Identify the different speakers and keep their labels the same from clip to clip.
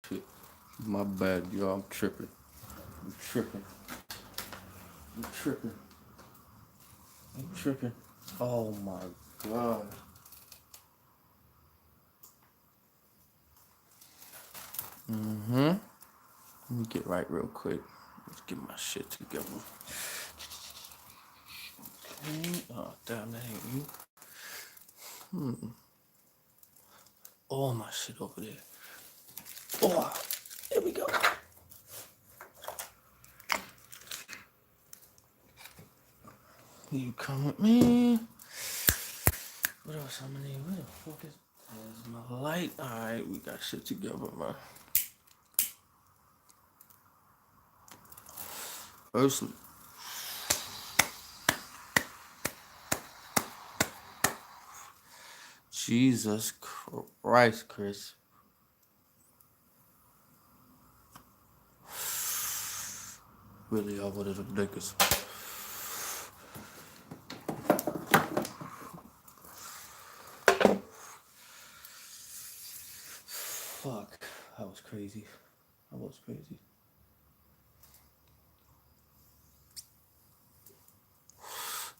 Speaker 1: Shit. My bad, yo. I'm tripping. I'm tripping. I'm tripping. I'm tripping. Oh my god. Let me get right real quick. Let's get my shit together. Oh, damn, that ain't you. All my shit over there. Oh, there we go. You come with me. What else I'm gonna need? Where the fuck is... There's my light. Alright, we got shit together, man. Firstly, Jesus Christ, Chris. Really are one of them niggas. Fuck. That was crazy. That was crazy.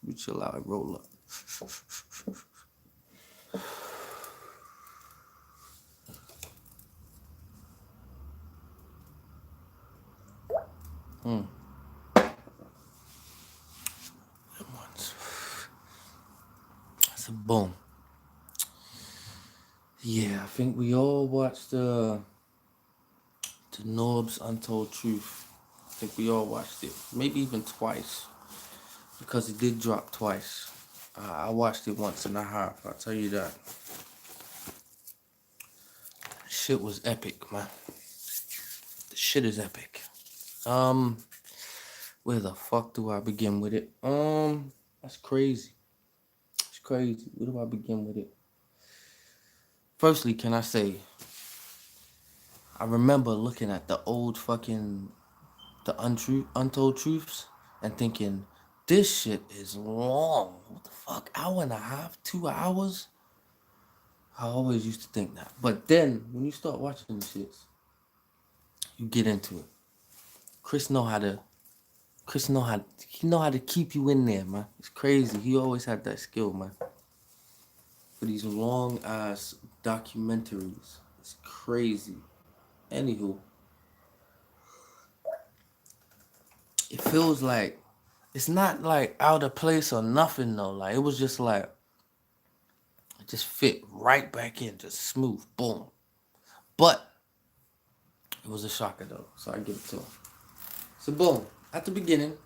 Speaker 1: You chill out and roll up. So boom. Yeah, I think we all watched the NORBES Untold Truth. I think we all watched it. Maybe even twice. Because it did drop twice. I watched it once and a half, I'll tell you that. Shit was epic, man. The shit is epic. Where the fuck do I begin with it? That's crazy. It's crazy. Where do I begin with it? Firstly, can I say, I remember looking at the old fucking, Untold Truths and thinking, this shit is long. What the fuck? Hour and a half? 2 hours? I always used to think that. But then, when you start watching the shits, you get into it. Chris know how to keep you in there, man. It's crazy. He always had that skill, man. For these long ass documentaries. It's crazy. Anywho, it feels like it's not like out of place or nothing though. Like it was just like it just fit right back in, just smooth, boom. But it was a shocker though, so I give it to him. So boom, at the beginning,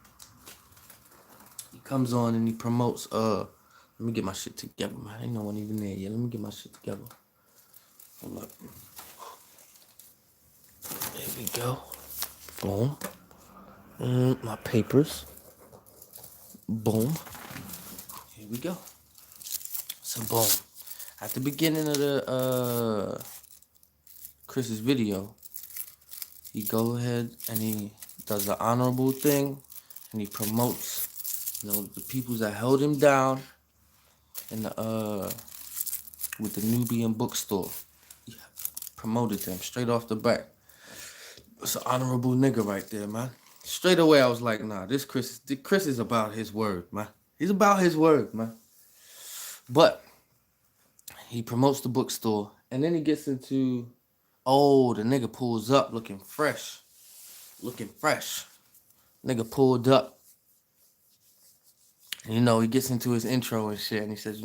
Speaker 1: he comes on and he promotes let me get my shit together, man. Ain't no one even there yet. Let me get my shit together. Hold up. There we go. Boom. My papers. Boom. Here we go. So boom. At the beginning of the Chris's video, he go ahead and he does the honorable thing and he promotes, the people that held him down in the with the Nubian bookstore. He promoted them straight off the bat. It's an honorable nigga right there, man. Straight away I was like, nah, this Chris is about his word, man. He's about his word, man. But he promotes the bookstore and then he gets into, oh, the nigga pulls up looking fresh. Nigga pulled up. And, he gets into his intro and shit and he says,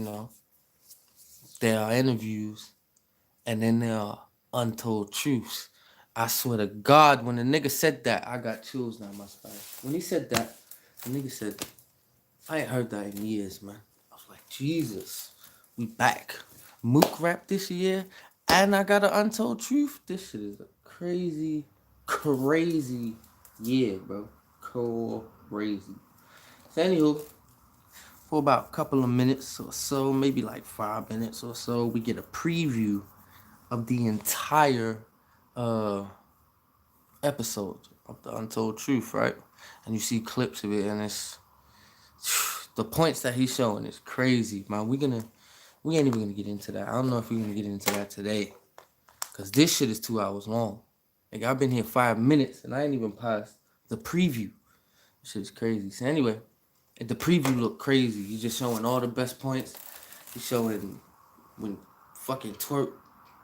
Speaker 1: there are interviews and then there are untold truths. I swear to God, when the nigga said that, I got chills down my spine. When he said that, the nigga said, I ain't heard that in years, man. I was like, Jesus, we back. Mook rap this year, and I got an untold truth. This shit is a crazy, crazy year, bro. Crazy. So anywho, for about a couple of minutes or so, maybe like 5 minutes or so, we get a preview of the entire episode of the Untold Truth, right? And you see clips of it, and it's the points that he's showing is crazy, man. We ain't even gonna get into that. I don't know if we're gonna get into that today, cause this shit is 2 hours long. Like, I've been here 5 minutes and I ain't even passed the preview. Shit's crazy. So anyway, the preview looked crazy. He's just showing all the best points. He's showing when fucking Twerk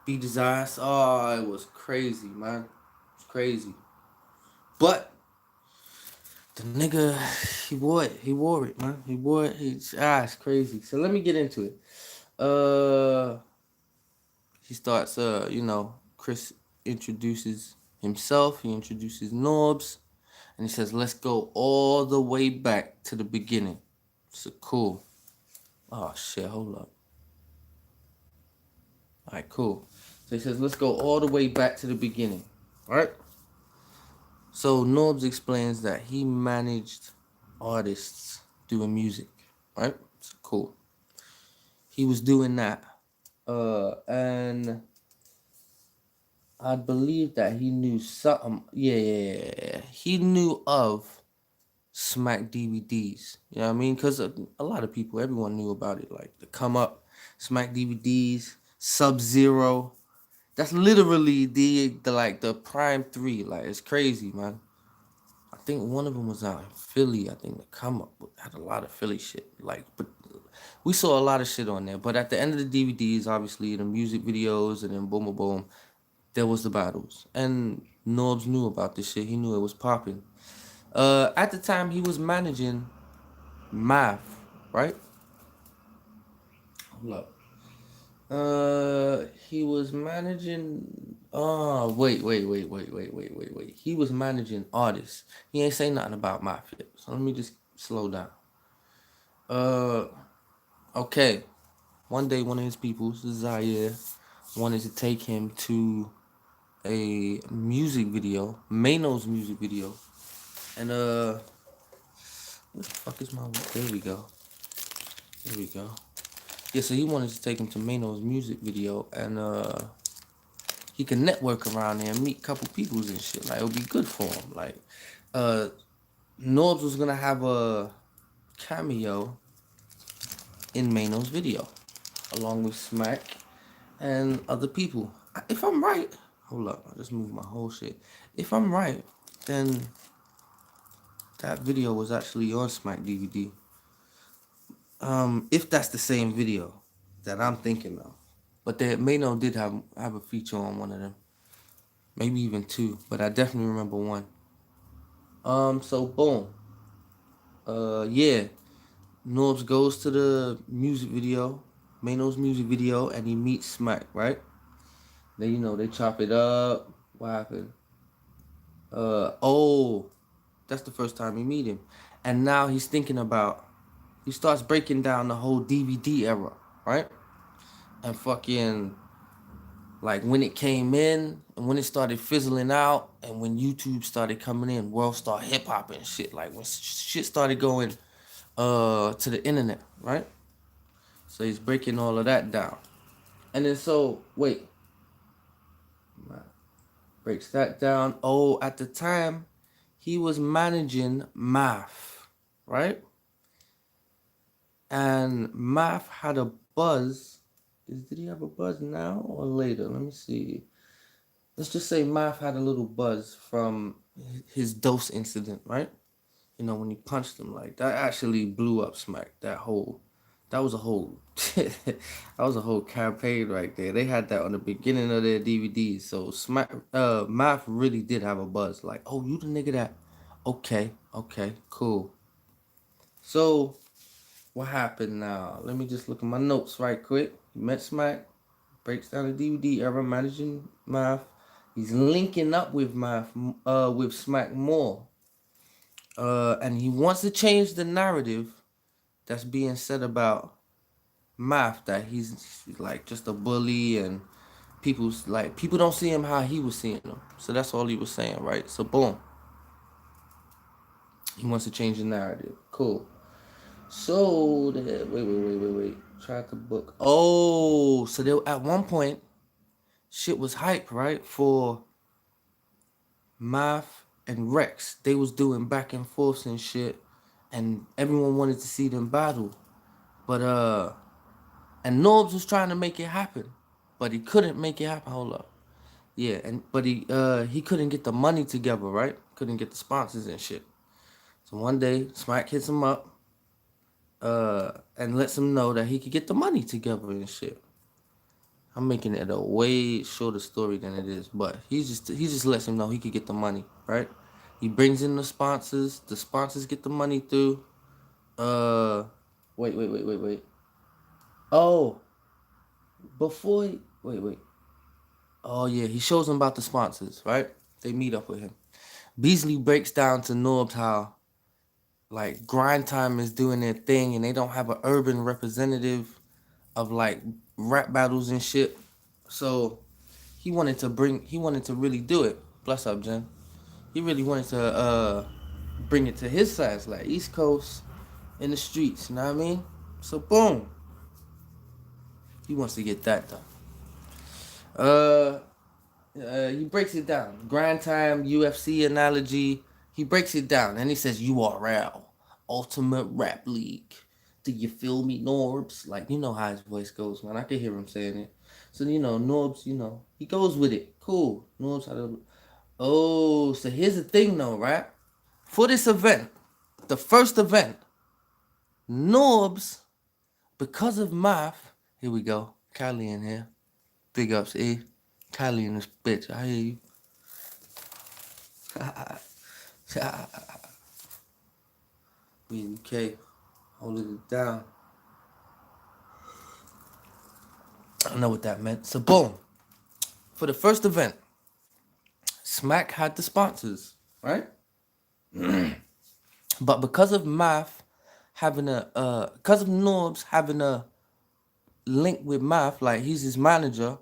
Speaker 1: beat his ass. Oh, it was crazy, man. It's crazy. But the nigga, he wore it. He wore it, man. He wore it. It's crazy. So let me get into it. He starts, Chris introduces himself. He introduces Norbes. And he says, let's go all the way back to the beginning. So cool. Oh, shit, hold up. All right, cool. So he says, let's go all the way back to the beginning. All right? So Norbes explains that he managed artists doing music. Right? So cool. He was doing that. And I believe that he knew something. Yeah. He knew of Smack DVDs. You know what I mean? Because a lot of people, everyone knew about it. Like the Come Up, Smack DVDs, Sub-Zero. That's literally the prime three. Like, it's crazy, man. I think one of them was out in Philly. I think the Come Up had a lot of Philly shit. Like, but we saw a lot of shit on there. But at the end of the DVDs, obviously the music videos, and then boom, boom, boom, there was the battles. And Norbes knew about this shit. He knew it was popping. At the time, he was managing Math, right? Hold up. He was managing. Oh, wait. He was managing artists. He ain't say nothing about Math yet. So let me just slow down. Okay. One day, one of his people, Zaire, wanted to take him to a music video, Mano's music video, and where the fuck is my? There we go. There we go. Yeah, so he wanted to take him to Mano's music video, and he can network around there and meet a couple peoples and shit. Like, it would be good for him. Like, Norbes was gonna have a cameo in Mano's video, along with Smack and other people. If I'm right, hold up, I just moved my whole shit. If I'm right, then that video was actually on Smack DVD. If that's the same video that I'm thinking of. But Mano did have a feature on one of them. Maybe even two, but I definitely remember one. So boom. Yeah. Norbes goes to the music video, Mano's music video, and he meets Smack, right? Then they chop it up. What happened? Oh, that's the first time he meet him. And now he starts breaking down the whole DVD era, right? And fucking, like, when it came in and when it started fizzling out and when YouTube started coming in, World Star Hip Hop and shit, like when shit started going to the internet, right? So he's breaking all of that down. And then breaks that down. Oh, at the time he was managing Math, right? And Math had a buzz. Did he have a buzz now or later? Let me see. Let's just say Math had a little buzz from his dose incident, right? When he punched him, like, that actually blew up Smack. That was a whole that was a whole campaign right there. They had that on the beginning of their DVDs. So Math really did have a buzz. Like, oh, you the nigga that, okay, cool. So what happened now? Let me just look at my notes right quick. He met Smack, breaks down the DVD era, managing Math. He's linking up with with Smack more. And he wants to change the narrative that's being said about Math, that he's like just a bully and people don't see him how he was seeing him. So that's all he was saying, right? So boom. He wants to change the narrative. Cool. So wait. Tried to book. Oh, so they at one point shit was hype, right? For Math and Rex. They was doing back and forths and shit. And everyone wanted to see them battle. But and Norbes was trying to make it happen. But he couldn't make it happen. Hold up. Yeah, and but he couldn't get the money together, right? Couldn't get the sponsors and shit. So one day, Smack hits him up, and lets him know that he could get the money together and shit. I'm making it a way shorter story than it is, but he just lets him know he could get the money, right? He brings in the sponsors get the money through. Uh, wait. Oh, wait. Oh yeah, he shows him about the sponsors, right? They meet up with him. Beasley breaks down to Norbs how like Grind Time is doing their thing and they don't have an urban representative of like rap battles and shit. So he wanted to really do it. Bless up, Jen. He really wanted to bring it to his sides, like East Coast in the streets, you know what I mean? So boom. He wants to get that done. Uh he breaks it down. Grind Time, UFC analogy. He breaks it down and he says URL, Ultimate Rap League. Do you feel me, Norbs? Like, you know how his voice goes, man. I can hear him saying it. So, Norbs, he goes with it. Cool. Norbs, oh, so here's the thing, though, right? For this event, the first event, Norbs, because of math, here we go. Kylie in here. Big ups, E. Kylie in this bitch. I hear you. We UK holding it down. I know what that meant. So boom. For the first event, Smack had the sponsors, right? But because of Math having because of Norbs having a link with Math, like he's his manager,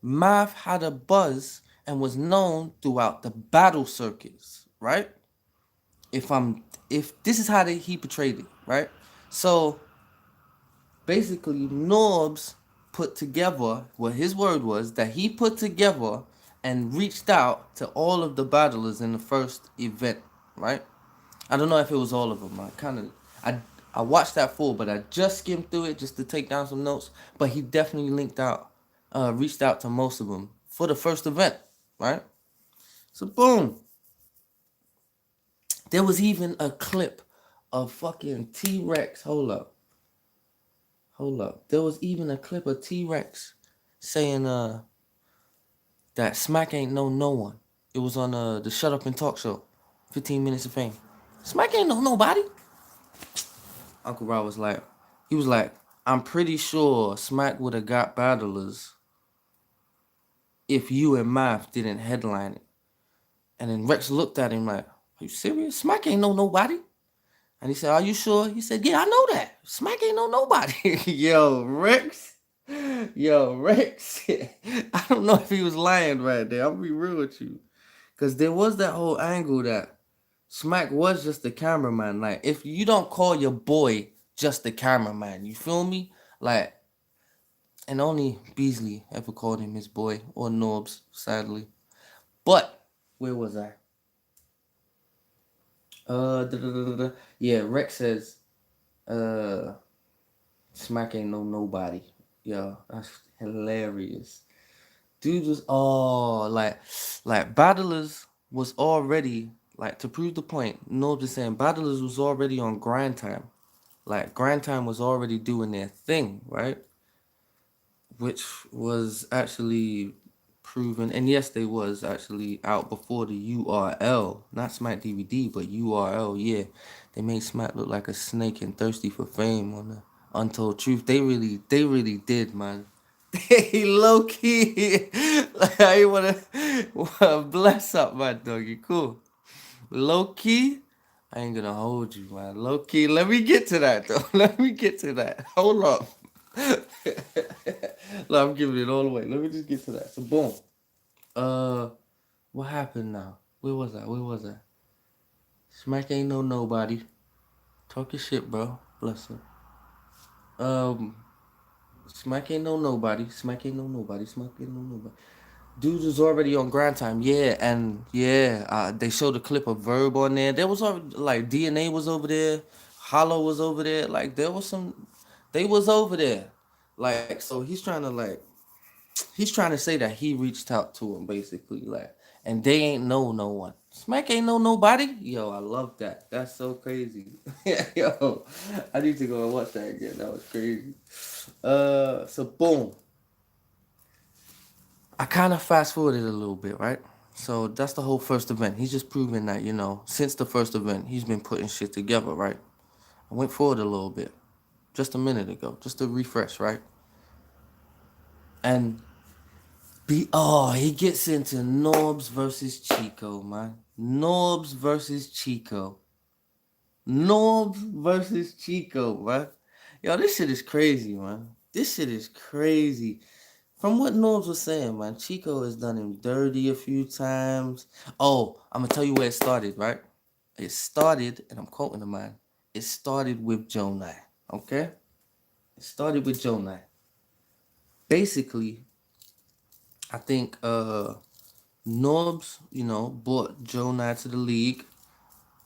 Speaker 1: Math had a buzz and was known throughout the battle circuits, right? If this is how he portrayed it, right? So basically Norbs put together what his word was that he put together and reached out to all of the battlers in the first event, right? I don't know if it was all of them. I watched that full, but I just skimmed through it just to take down some notes. But he definitely reached out to most of them for the first event, right? So boom, there was even a clip of fucking T-Rex. Hold up. There was even a clip of T-Rex saying that Smack ain't know no one. It was on the Shut Up and Talk show, 15 Minutes of Fame. Smack ain't know nobody. Uncle Rob he was like, I'm pretty sure Smack would have got battlers if you and Math didn't headline it. And then Rex looked at him like, are you serious? Smack ain't know nobody. And he said, are you sure? He said, yeah, I know that. Smack ain't know nobody. Yo, Rex. I don't know if he was lying right there. I'm gonna be real with you. Because there was that whole angle that Smack was just the cameraman. Like, if you don't call your boy just the cameraman, you feel me? Like, and only Beasley ever called him his boy, or Norbs, sadly. But, where was I? Yeah, Rex says, uh, Smack ain't know nobody. Yo, that's hilarious. Dude was like Battlers was already like to prove the point. Norbs is saying Battlers was already on Grind Time. Like Grind Time was already doing their thing, right? Which was actually proven, and yes, they was actually out before the URL, not Smack DVD, but URL. Yeah, they made Smack look like a snake and thirsty for fame on the Untold Truth. They really did, man. They low key, like I wanna bless up my doggy. Cool. Low key, I ain't gonna hold you, man. Low key, let me get to that though. Let me get to that. Hold up. Look, I'm giving it all away. Let me just get to that. So boom. Uh, what happened now? Where was I? Smack ain't know nobody. Talk your shit, bro. Bless her. Um, Smack ain't know nobody. Smack ain't know nobody. Smack ain't know nobody. Dude was already on Grind Time, yeah, and yeah, they showed a clip of Verb on there. There was already, like DNA was over there, Hollow was over there, like there was some, they was over there, like so he's trying to like he's trying to say that he reached out to him basically, like, and they ain't know no one. Smack ain't know nobody. Yo, I love that. That's so crazy. Yo, I need to go and watch that again. That was crazy. So boom. I kind of fast forwarded a little bit, right? So that's the whole first event. He's just proving that, since the first event, he's been putting shit together, right? I went forward a little bit, just a minute ago, just to refresh, right? And he gets into Norbes versus Chico, man. Norbes versus Chico. Norbes versus Chico, man. Yo, this shit is crazy, man. This shit is crazy. From what Norbes was saying, man, Chico has done him dirty a few times. Oh, I'm gonna tell you where it started, right? It started, and I'm quoting the man. It started with Jonai, okay? It started with Jonai. Basically, I think Norbs, brought Jonai to the league.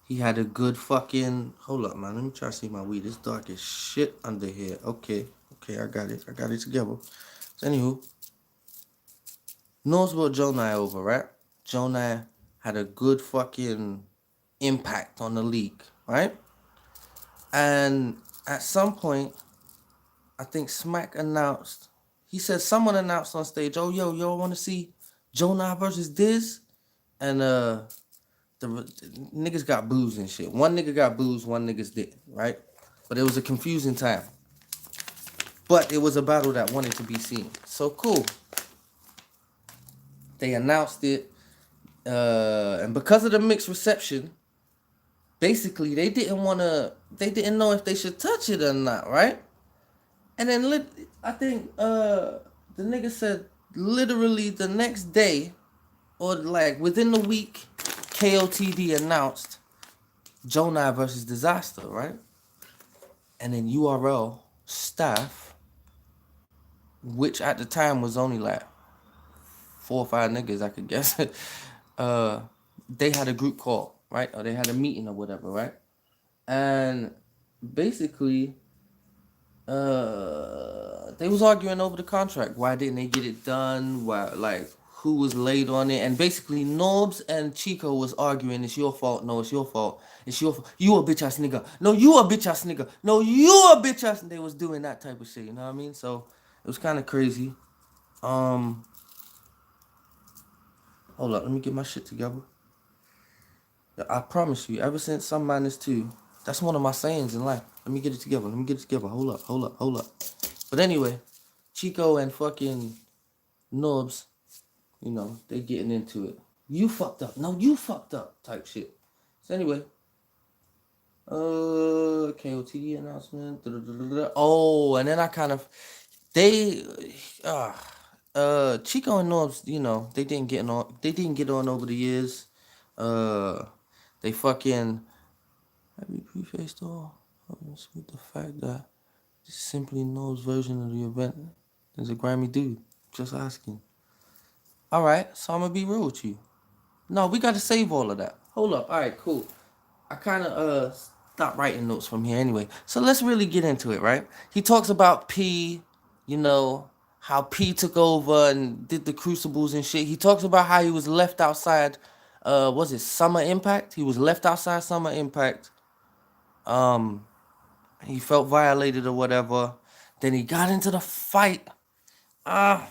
Speaker 1: He had a good fucking. Hold up, man. Let me try to see my weed. It's dark as shit under here. Okay, I got it. I got it together. So anywho, Norbs brought Jonai over, right? Jonai had a good fucking impact on the league, right? And at some point, I think Smack announced. He said someone announced on stage, "Oh, yo, want to see Jonai versus this?" And the niggas got booze and shit. One nigga got booze, one niggas didn't, right? But it was a confusing time. But it was a battle that wanted to be seen. So cool. They announced it, and because of the mixed reception, basically they didn't know if they should touch it or not, right? And then I think the nigga said literally the next day, or like within the week, KOTD announced Jonai versus Disaster, right? And then URL staff, which at the time was only like 4 or 5 niggas, I could guess, they had a group call, right? Or they had a meeting or whatever, right? And basically, they was arguing over the contract. Why didn't they get it done? Why, like, who was late on it? And basically, Norbes and Chico was arguing. It's your fault. No, it's your fault. It's your fault. You a bitch ass nigga. No, you a bitch ass nigga. No, you a bitch ass. They was doing that type of shit. You know what I mean? So it was kind of crazy. Hold up. Let me get my shit together. I promise you. Ever since some minus two, that's one of my sayings in life. Let me get it together. Let me get it together. Hold up. But anyway, Chico and fucking Norbes, they getting into it. You fucked up. No, you fucked up type shit. So anyway, KOTD announcement. Oh, and then I kind of, they, Chico and Norbes, they didn't get on over the years. They fucking, have you prefaced all with the fact that this is simply Norbes' version of the event. There's a grimy dude. Just asking. All right, so I'm gonna be real with you. No, we gotta save all of that. Hold up. All right, cool. I kind of stopped writing notes from here anyway. So let's really get into it, right? He talks about P, how P took over and did the crucibles and shit. He talks about how he was left outside. Was it Summer Impact? He was left outside Summer Impact. He felt violated or whatever. Then he got into the fight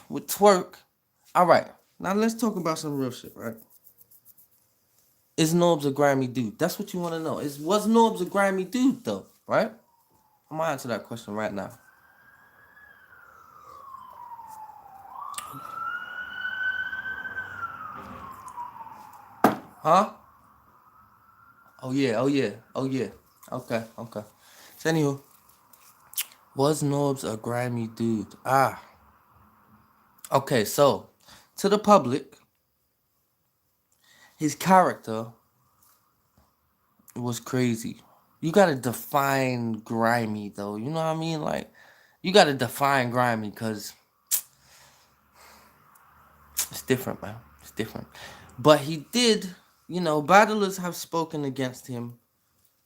Speaker 1: with Twerk. All right, now let's talk about some real shit, right? Is Norbes a grimy dude? That's what you want to know. Was Norbes a grimy dude though, right? I'm gonna answer that question right now. Huh? Oh yeah. Okay. So anywho, was Norbes a grimy dude? Okay, so to the public, his character was crazy. You gotta define grimy though. You know what I mean? Like, you gotta define grimy because it's different, man. It's different. But he did, battlers have spoken against him.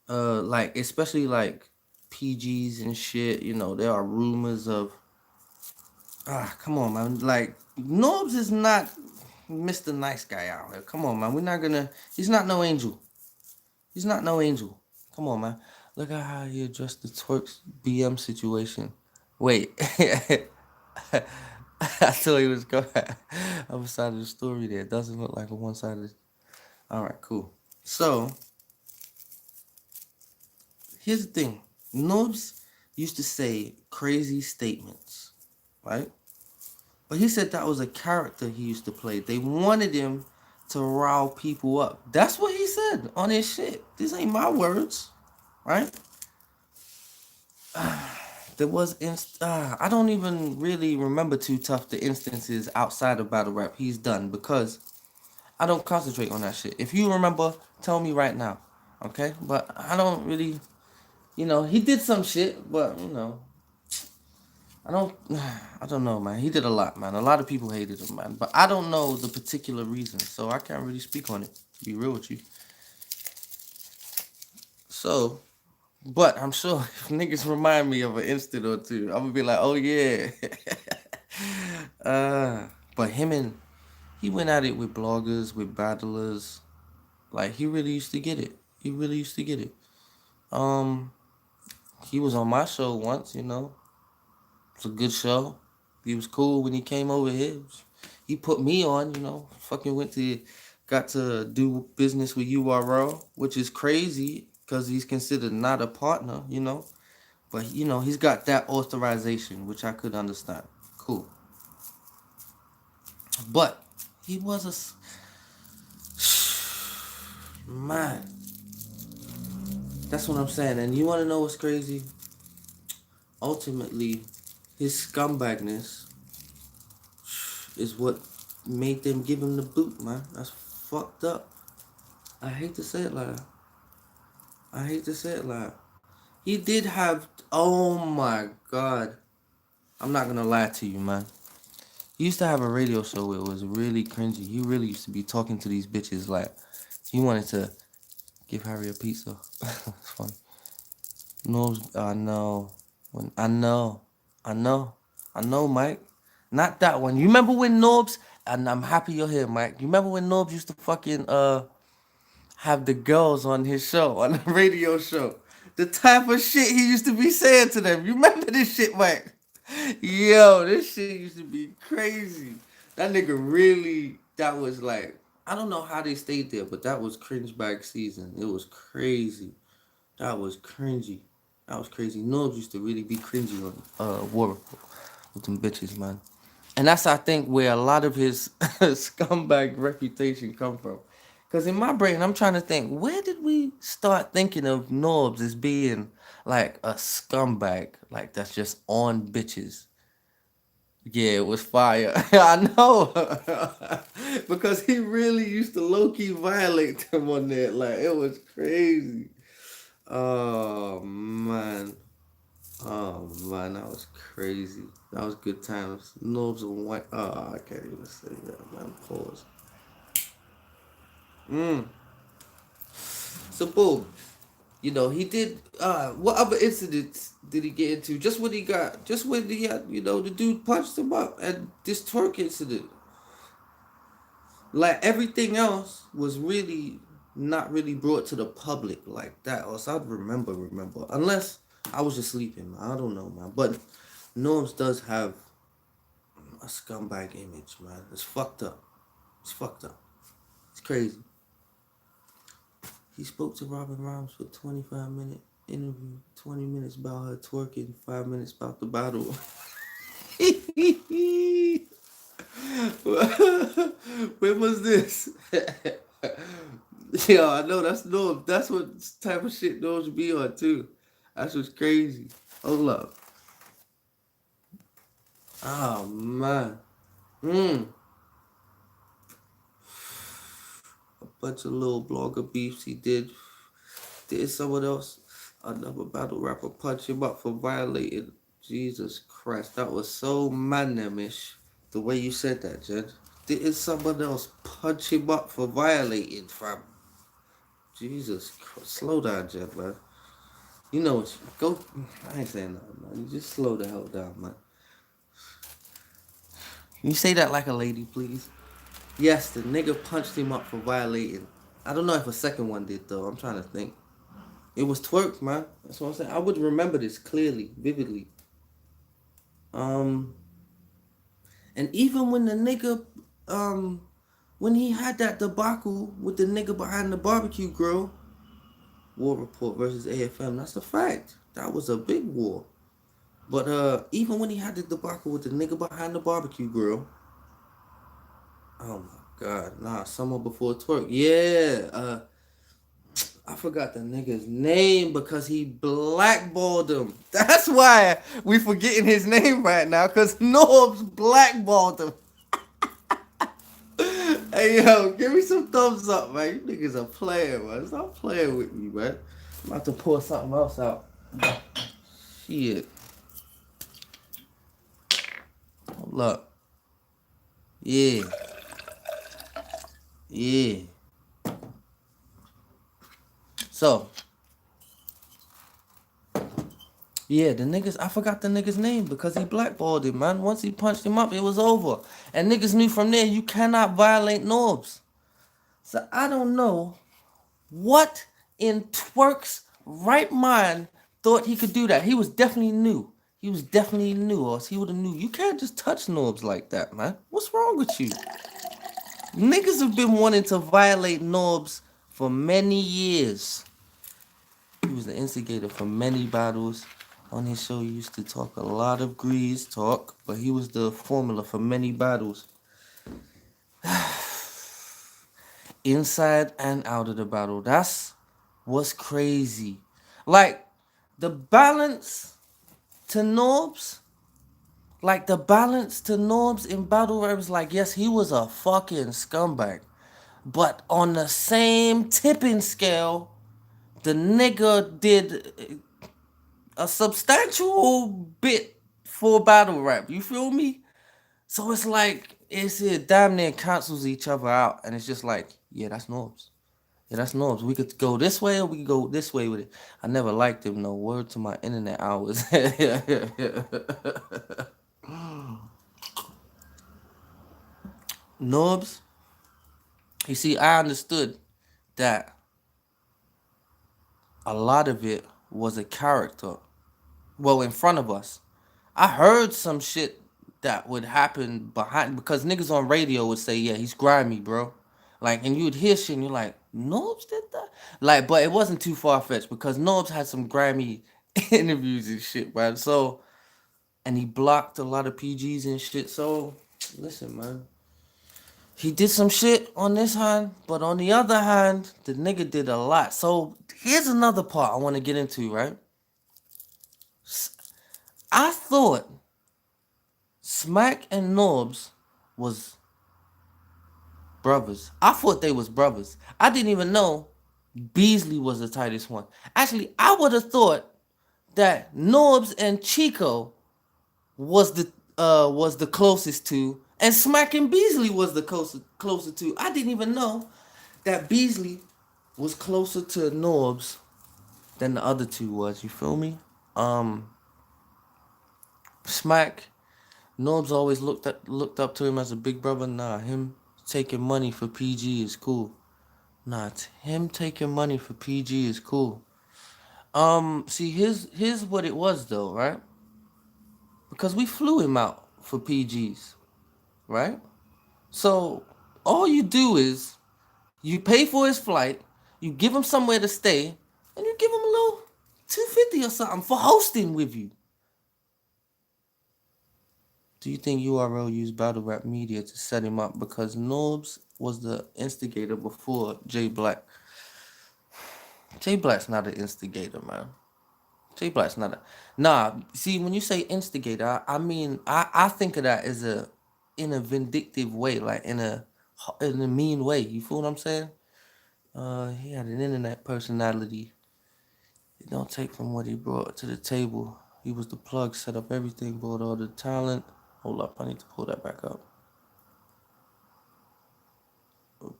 Speaker 1: Like, especially like PGs and shit. There are rumors of Come on, man. Like, Norbes is not Mr. Nice Guy out here. Come on, man. We're not gonna. He's not no angel. He's not no angel. Come on, man. Look at how he addressed the twerks BM situation. Wait. I thought he was going other side of the story there. It doesn't look like a one sided. Alright, cool. So, here's the thing. Norbs used to say crazy statements, right? But he said that was a character he used to play. They wanted him to rile people up. That's what he said on his shit. These ain't my words, right? There was I don't even really remember too tough the instances outside of battle rap he's done because I don't concentrate on that shit. If you remember, tell me right now, okay? But I don't really, he did some shit, but I don't, I don't know, man. He did a lot, man. A lot of people hated him, man. But I don't know the particular reason, so I can't really speak on it. To be real with you. So, but I'm sure if niggas remind me of an instant or two, I'm gonna be like, oh yeah. But he went at it with bloggers, with battlers. Like he really used to get it. He really used to get it. Um, he was on my show once. It's a good show. He was cool when he came over here. He put me on. Fucking got to do business with URL, which is crazy because he's considered not a partner. But he's got that authorization, which I could understand. Cool. But he was man. That's what I'm saying. And you want to know what's crazy? Ultimately, his scumbagness is what made them give him the boot, man. That's fucked up. I hate to say it like that. I hate to say it like that. He did have. Oh my god. I'm not gonna lie to you, man. He used to have a radio show where it was really cringy. He really used to be talking to these bitches like he wanted to give Harry a pizza. It's funny. No, I know. I know. I know. I know, Mike. Not that one. You remember when Norbs, and I'm happy you're here, Mike. You remember when Norbs used to fucking have the girls on his show, on the radio show? The type of shit he used to be saying to them. You remember this shit, Mike? Yo, this shit used to be crazy. That nigga really, that was like, I don't know how they stayed there, but that was cringe bag season. It was crazy. That was cringy. That was crazy. Norbs used to really be cringy on War with them bitches, man. And that's I think where a lot of his scumbag reputation come from. Cause in my brain, I'm trying to think, where did we start thinking of Norbs as being like a scumbag, like that's just on bitches? Yeah, it was fire. I know. Because he really used to low key violate them on there. Like it was crazy. Oh man. Oh man, that was crazy. That was good times. Nobs and white. Oh, I can't even say that, man. Pause. Mm. So boom. He did. What other incidents did he get into? Just when he got. The dude punched him up, and this twerk incident. Like everything else was really not really brought to the public like that. Or else I'd remember. Unless I was just sleeping, man. I don't know, man. But Norms does have a scumbag image, man. It's fucked up. It's fucked up. It's crazy. He spoke to Robin Rhymes for 25-minute interview. 20 minutes about her twerking. 5 minutes about the battle. When was this? Yo, I know that's Norm. That's what type of shit Norms be on too. That's what's crazy. Hold up. Oh man. Hmm. A bunch of little blogger beefs he did. Did someone else, another battle rapper, punch him up for violating? Jesus Christ, that was so manamish. The way you said that, Jed. Did someone else punch him up for violating, fam? Jesus Christ, slow down, Jed, man. You know what? Go. I ain't saying nothing, man. You just slow the hell down, man. Can you say that like a lady, please? Yes, the nigga punched him up for violating. I don't know if a second one did though. I'm trying to think. It was twerk, man. That's what I'm saying. I would remember this clearly, vividly. Um, and even when the nigga, um, when he had that debacle with the nigga behind the barbecue grill, War Report versus AFM. That's a fact. That was a big war. But even when he had the debacle with the nigga behind the barbecue grill, oh my god, nah, summer before twerk. Yeah, I forgot the nigga's name because he blackballed him. That's why we forgetting his name right now, cause Norbs blackballed him. Hey yo, give me some thumbs up, man. You niggas are playing, man. Stop playing with me, man. I'm about to pour something else out. Shit. Hold up. Yeah. Yeah. So, yeah, the niggas, I forgot the nigga's name because he blackballed him, man. Once he punched him up, it was over. And niggas knew from there you cannot violate Norbs. So I don't know what in Twerk's right mind thought he could do that. He was definitely new. He was definitely new, or else he would have knew. You can't just touch Norbs like that, man. What's wrong with you? Niggas have been wanting to violate Norbs for many years. He was the instigator for many battles. On his show, he used to talk a lot of grease talk, but he was the formula for many battles. Inside and out of the battle. That's what's crazy. Like, the balance to Norbs, in battle rap is like, yes, he was a fucking scumbag. But on the same tipping scale, the nigga did a substantial bit for battle rap. You feel me? So it's like it damn near cancels each other out, and it's just like, yeah, that's Norbs. Yeah, that's Norbs. We could go this way or we could go this way with it. I never liked him. No word to my internet hours. Norbs. You see, I understood that a lot of it was a character. Well, in front of us. I heard some shit that would happen behind, because niggas on radio would say, yeah, he's grimy, bro. Like, and you'd hear shit and you're like, Norbs did that? Like, but it wasn't too far fetched because Norbs had some grimy interviews and shit, man. So, and he blocked a lot of PGs and shit. So, listen, man. He did some shit on this hand, but on the other hand, the nigga did a lot. So, here's another part I want to get into, right? I thought Smack and Norbs was brothers. I thought they was brothers. I didn't even know Beasley was the tightest one. Actually, I would have thought that Norbs and Chico was the closest to, and Smack and Beasley was the closer to. I didn't even know that Beasley was closer to Norbs than the other two was. You feel me? Smack, Norbs always looked up to him as a big brother. Nah, him taking money for PG is cool. Nah, him taking money for PG is cool. See, here's what it was though, right? Because we flew him out for PGs, right? So all you do is you pay for his flight, you give him somewhere to stay, and you give him a little 250 or something for hosting with you. Do you think URL used battle rap media to set him up because Norbs was the instigator before Jay Black? Jay Black's not an instigator, man. Jay Black's not a... Nah, see, when you say instigator, I mean, I think of that as in a vindictive way, like in a mean way. You feel what I'm saying? He had an internet personality. He don't take from what he brought to the table. He was the plug, set up everything, brought all the talent. Hold up, I need to pull that back up.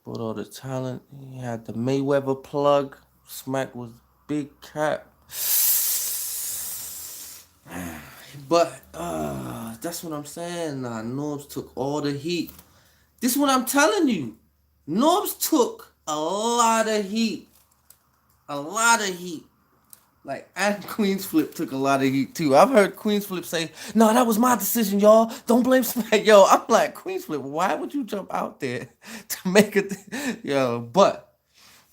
Speaker 1: Brought all the talent. He had the Mayweather plug. Smack was big cat. But That's what I'm saying. Nah, Norbes took all the heat. This is what I'm telling you. Norbes took a lot of heat. A lot of heat. Like, and Queens Flip took a lot of heat too. I've heard Queens Flip say, "No, that was my decision, y'all. Don't blame Smack." Yo, I'm like, Queens Flip, why would you jump out there to make it? Yo, but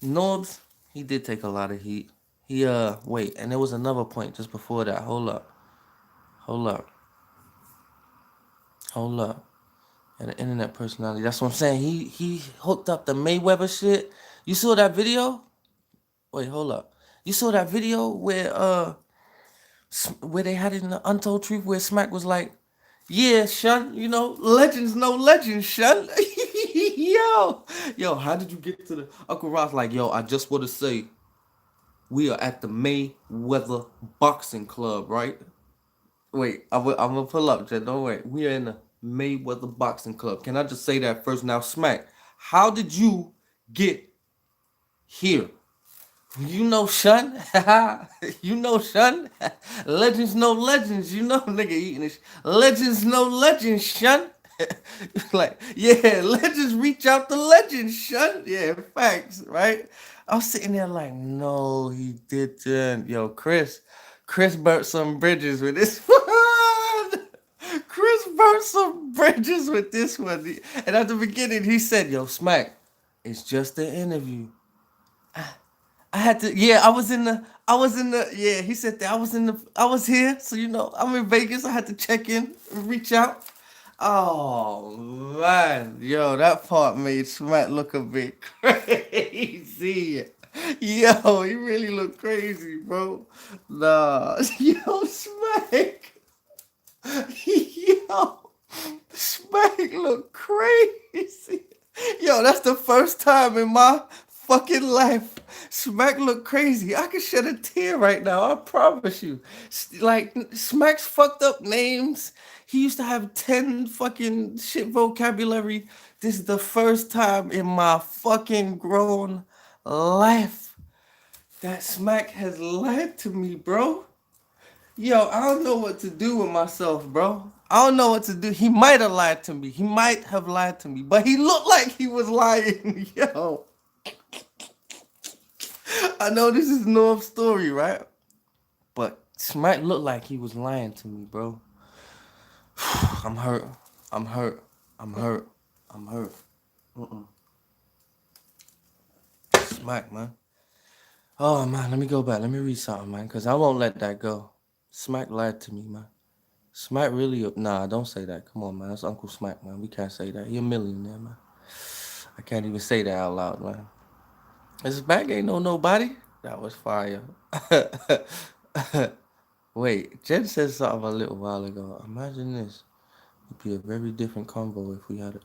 Speaker 1: Norbes, he did take a lot of heat. He wait, and there was another point just before that. Hold up, hold up, hold up. And the internet personality. That's what I'm saying. He hooked up the Mayweather shit. You saw that video? Wait, hold up. You saw that video where they had it in the Untold Truth where Smack was like, "Yeah, Shun, you know, legends know legends, Shun." Yo, how did you get to the Uncle Ross? Like, yo, I just want to say, we are at the Mayweather Boxing Club, right? Wait, I'm gonna pull up, Jen. Don't wait. We are in the Mayweather Boxing Club. Can I just say that first? Now, Smack, how did you get here? You know, Shun. You know, Shun. Legends know legends. You know, nigga eating this. Legends know legends, Shun. Like, yeah, legends reach out to legends, Shun. Yeah, facts, right? I was sitting there like, no, he didn't. Yo, Chris burnt some bridges with this one. Chris burnt some bridges with this one. And at the beginning, he said, "Yo, Smack, it's just an interview." I had to, yeah, yeah, he said that I was here. So, you know, I'm in Vegas. I had to check in, reach out. Oh, man. Yo, that part made Smack look a bit crazy. Yo, he really looked crazy, bro. Nah, yo, Smack. Yo, Smack look crazy. Yo, that's the first time in my fucking life Smack look crazy. I could shed a tear right now. I promise you. Like, Smack's fucked up names. He used to have 10 fucking shit vocabulary. This is the first time in my fucking grown life that Smack has lied to me, bro. Yo, I don't know what to do with myself, bro. I don't know what to do. He might have lied to me. He might have lied to me, but he looked like he was lying. Yo, I know this is North's story, right? But Smack looked like he was lying to me, bro. I'm hurt. I'm hurt. I'm hurt. I'm hurt. Mm-mm. Smack, man. Oh, man, let me go back. Let me read something, man, because I won't let that go. Smack lied to me, man. Smack really, nah, don't say that. Come on, man. That's Uncle Smack, man. We can't say that. He a millionaire, man. I can't even say that out loud, man. This back ain't know nobody. That was fire. Wait, Jen said something a little while ago. Imagine this. It'd be a very different convo if we had it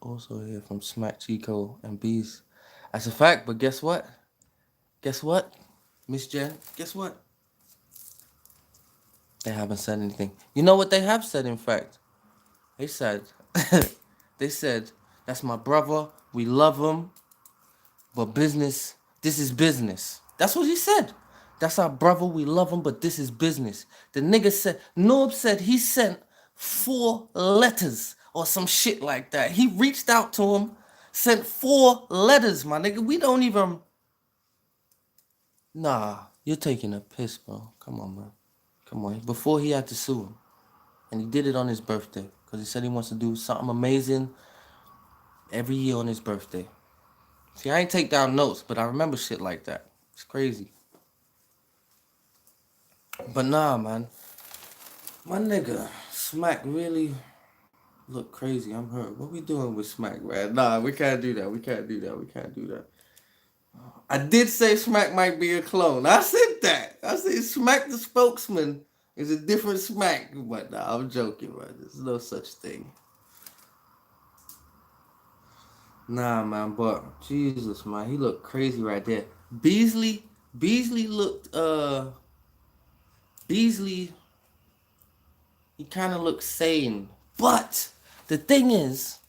Speaker 1: also hear from Smack, Chico, and Bees. That's a fact, but guess what? Guess what, Miss Jen? Guess what? They haven't said anything. You know what they have said, in fact? They said, they said, that's my brother. We love him. But business, this is business. That's what he said. That's our brother. We love him, but this is business. The nigga said, Norb said he sent 4 letters or some shit like that. He reached out to him, sent 4 letters, my nigga. We don't even. Nah, you're taking a piss, bro. Come on, man. Come on. Before he had to sue him. And he did it on his birthday. Because he said he wants to do something amazing every year on his birthday. See, I ain't take down notes, but I remember shit like that. It's crazy. But nah, man. My nigga, Smack really look crazy. I'm hurt. What we doing with Smack, man? Nah, we can't do that. We can't do that. We can't do that. I did say Smack might be a clone. I said that. I said Smack the spokesman is a different Smack. But nah, I'm joking, man. There's no such thing. Nah, man, but Jesus, man, he looked crazy right there. Beasley looked, Beasley, he kind of looked sane. But the thing is,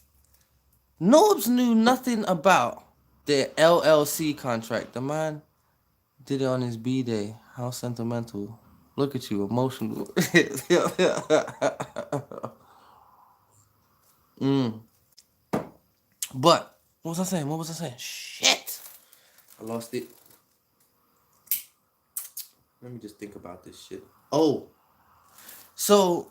Speaker 1: Norbes knew nothing about their LLC contract. The man did it on his B-day. How sentimental. Look at you, emotional. But what was I saying? What was I saying? Shit, I lost it. Let me just think about this shit. Oh, so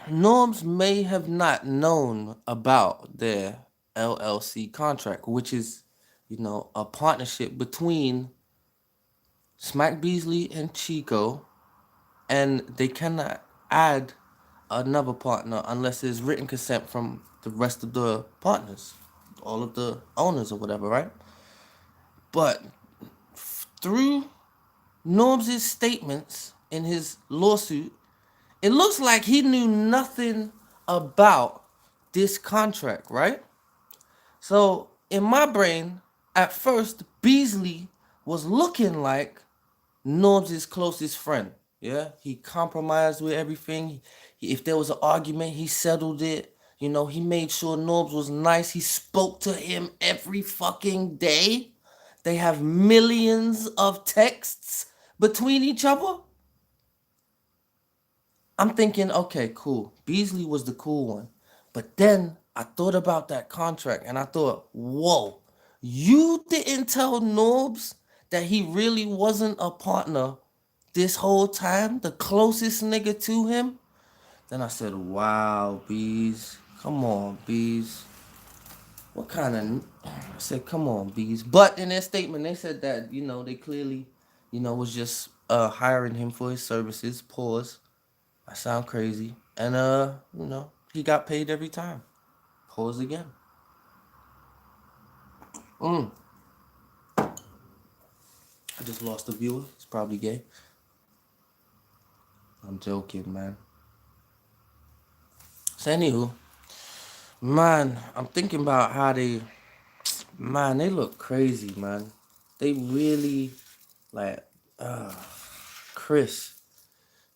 Speaker 1: Norms may have not known about their LLC contract, which is, a partnership between Smack Beasley and Chico, and they cannot add another partner unless there's written consent from the rest of the partners, all of the owners or whatever, right? But through Norm's statements in his lawsuit, it looks like he knew nothing about this contract, right? So in my brain, at first, Beasley was looking like Norm's closest friend. Yeah, he compromised with everything. If there was an argument, he settled it. He made sure Norbs was nice. He spoke to him every fucking day. They have millions of texts between each other. I'm thinking, okay, cool. Beasley was the cool one. But then I thought about that contract and I thought, whoa, you didn't tell Norbs that he really wasn't a partner this whole time, the closest nigga to him? Then I said, wow, Bees. Come on, Bees. What kind of... I said, come on, Bees. But in their statement, they said that, they clearly, was just hiring him for his services. Pause. I sound crazy. And, he got paid every time. Pause again. I just lost a viewer. He's probably gay. I'm joking, man. So, anywho, man, I'm thinking about how they look crazy, man. They really, like, Chris,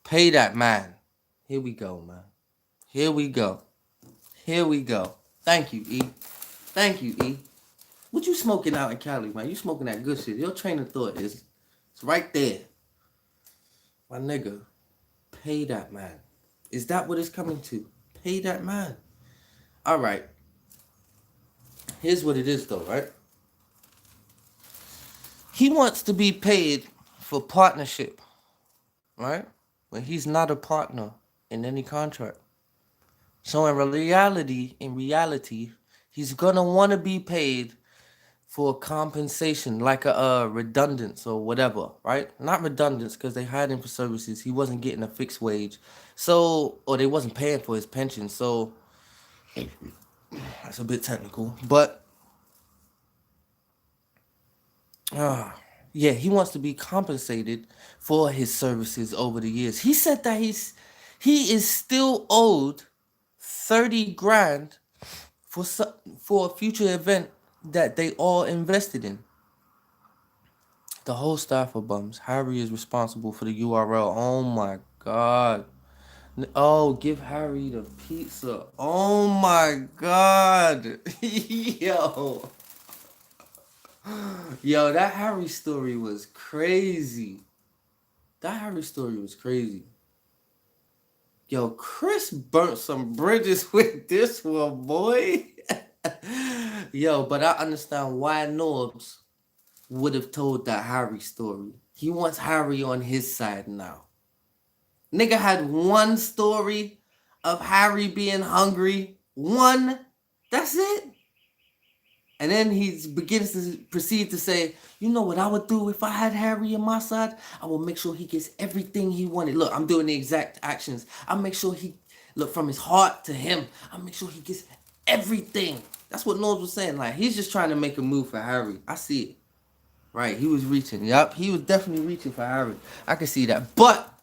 Speaker 1: pay that man. Here we go, man. Here we go. Here we go. Thank you, E. Thank you, E. What you smoking out in Cali, man? You smoking that good shit. Your train of thought is, it's right there. My nigga, pay that man. Is that what it's coming to? Pay that man. All right. Here's what it is, though, right? He wants to be paid for partnership, right? When he's not a partner in any contract. So in reality, he's gonna want to be paid for compensation, like a redundance or whatever, right? Not redundance because they hired him for services. He wasn't getting a fixed wage, or they wasn't paying for his pension. So that's a bit technical, but yeah, he wants to be compensated for his services over the years. He said that he is still owed 30 grand for a future event that they all invested in. The whole staff are bums. Harry is responsible for the URL. Oh my god. Oh, give Harry the pizza. Oh my god. Yo. Yo, that Harry story was crazy. Yo, Chris burnt some bridges with this one, boy. Yo, but I understand why Norbs would have told that Harry story. He wants Harry on his side now. Nigga had one story of Harry being hungry. One. That's it. And then he begins to proceed to say, you know what I would do if I had Harry on my side? I will make sure he gets everything he wanted. Look, I'm doing the exact actions. I'll make sure look, from his heart to him, I'll make sure he gets everything. That's what Knowles was saying. Like, he's just trying to make a move for Harry. I see it. Right, he was reaching. Yup, he was definitely reaching for Harry. I can see that. But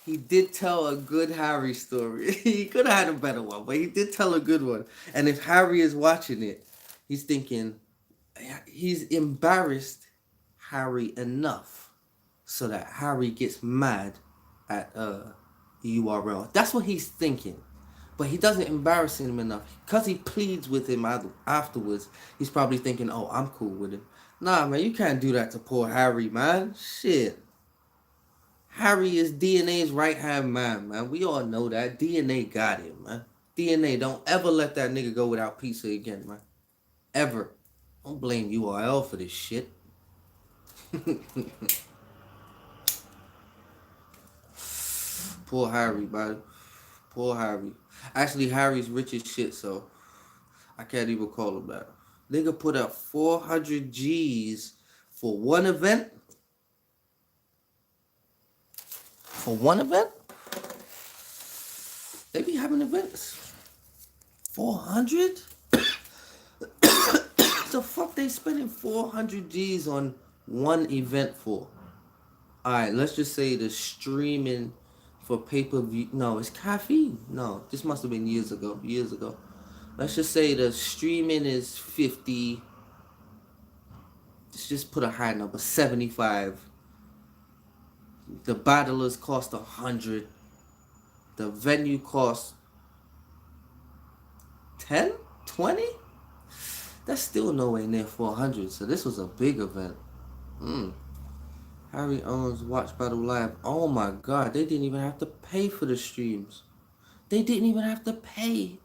Speaker 1: he did tell a good Harry story. He could have had a better one, but he did tell a good one. And if Harry is watching it, he's thinking, he's embarrassed Harry enough so that Harry gets mad at URL. That's what he's thinking. But he doesn't embarrass him enough. Because he pleads with him afterwards, he's probably thinking, oh, I'm cool with him. Nah, man, you can't do that to poor Harry, man. Shit. Harry is DNA's right-hand man, man. We all know that. DNA got him, man. DNA, don't ever let that nigga go without pizza again, man. Ever. Don't blame URL for this shit. Poor Harry, man. Poor Harry. Actually, Harry's rich as shit, so I can't even call him that. Nigga put up 400 G's for one event? For one event? They be having events. 400? The fuck they spending 400 G's on one event for? Alright, let's just say the streaming for pay-per-view. No, it's caffeine. No, this must have been years ago. Let's just say the streaming is 50. Let's just put a high number, 75. The battlers cost 100. The venue cost 10, 20. That's still nowhere near 400. So this was a big event. Harry Owens Watch Battle Live. Oh my God, they didn't even have to pay for the streams. They didn't even have to pay.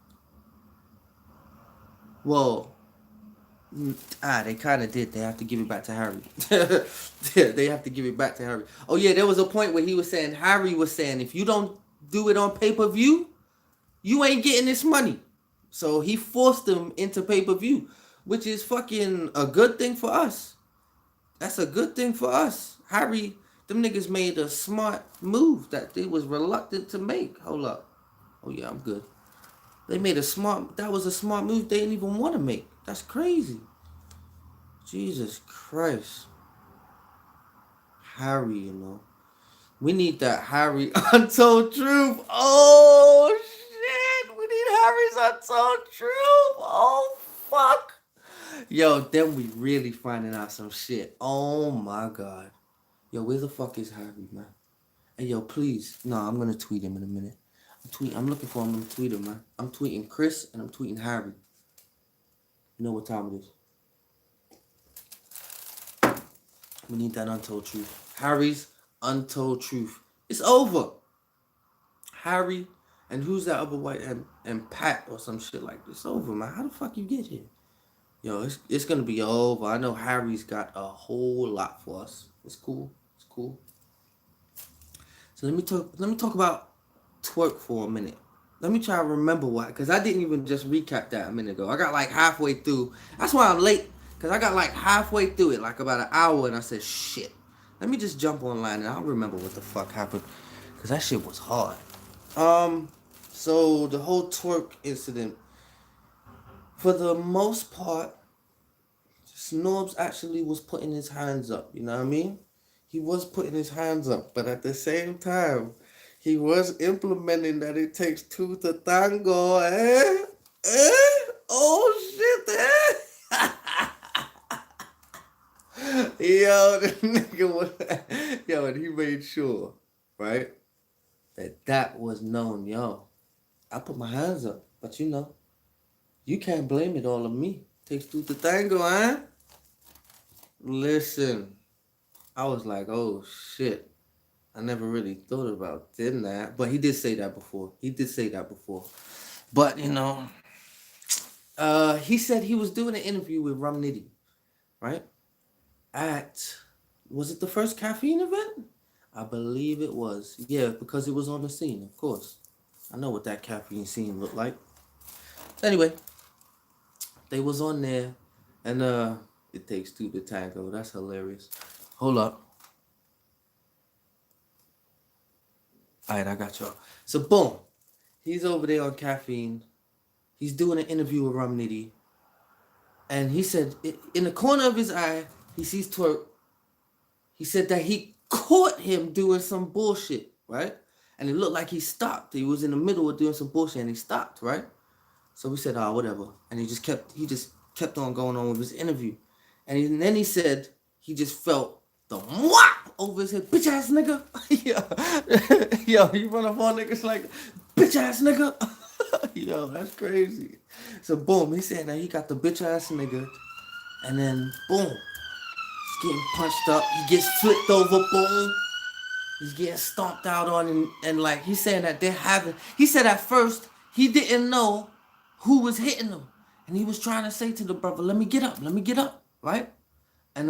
Speaker 1: Well, they kind of did. They have to give it back to Harry. Yeah, they have to give it back to Harry. Oh yeah, there was a point where Harry was saying, if you don't do it on pay-per-view, you ain't getting this money. So he forced them into pay-per-view, which is fucking a good thing for us. That's a good thing for us. Harry, them niggas made a smart move that they was reluctant to make. Hold up. Oh yeah, I'm good. That was a smart move they didn't even want to make. That's crazy. Jesus Christ. Harry, you know. We need that Harry Untold Truth. Oh, shit. We need Harry's Untold Truth. Oh, fuck. Yo, then we really finding out some shit. Oh, my God. Yo, where the fuck is Harry, man? Hey, yo, please. No, I'm going to tweet him in a minute. I'm looking for him on Twitter, man. I'm tweeting Chris and I'm tweeting Harry. You know what time it is. We need that Untold Truth. Harry's Untold Truth. It's over. Harry and who's that other white and Pat or some shit like this. It's over, man. How the fuck you get here? Yo, it's gonna be over. I know Harry's got a whole lot for us. It's cool. It's cool. So let me talk about twerk for a minute. Let me try to remember why, because I didn't even just recap that a minute ago. I got like halfway through. That's why I'm late, because I got like halfway through it, like about an hour, and I said, shit. Let me just jump online and I'll remember what the fuck happened, because that shit was hard. So the whole twerk incident, for the most part, Norbes actually was putting his hands up, you know what I mean? He was putting his hands up, but at the same time, he was implementing that it takes two to tango, Oh, shit, Yo, the nigga was... Yo, and he made sure, right, that was known. Yo, I put my hands up, but you know, you can't blame it all on me. Takes two to tango, huh? Listen, I was like, oh, shit. I never really thought about doing that. But he did say that before. But, you know, he said he was doing an interview with Rum Nitty, right? Was it the first caffeine event? I believe it was. Yeah, because it was on the scene, of course. I know what that caffeine scene looked like. Anyway, they was on there, and it takes two to tango. That's hilarious. Hold up. All right, I got y'all. So, boom. He's over there on caffeine. He's doing an interview with Rum Nitty. And he said, in the corner of his eye, he sees twerk. He said that he caught him doing some bullshit, right? And it looked like he stopped. He was in the middle of doing some bullshit and he stopped, right? So we said, whatever. And he just kept on going on with his interview. And then he said he just felt the whop over his head. Bitch ass nigga. Yo, he run up on niggas like, bitch ass nigga. Yo, that's crazy. So boom, he said that he got the bitch ass nigga. And then boom, he's getting punched up. He gets flipped over, boom. He's getting stomped out on, and like he's saying that they're having. He said at first he didn't know who was hitting him, and he was trying to say to the brother, "Let me get up," right? And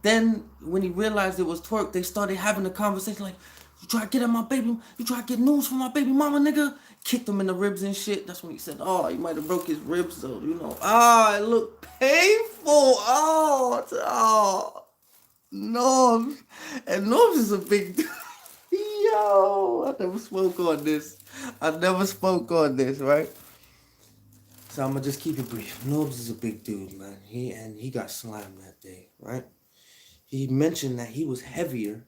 Speaker 1: then when he realized it was Twerk, they started having a conversation like, "You try to get at my baby, you try to get news from my baby mama, nigga." Kicked him in the ribs and shit. That's when he said, "Oh, he might have broke his ribs though, you know." Ah, it looked painful. Oh. Norbes. And Norbes is a big dude. Yo, I never spoke on this. Right? So I'm gonna just keep it brief. Norbes is a big dude, man. He got slammed that day, right? He mentioned that he was heavier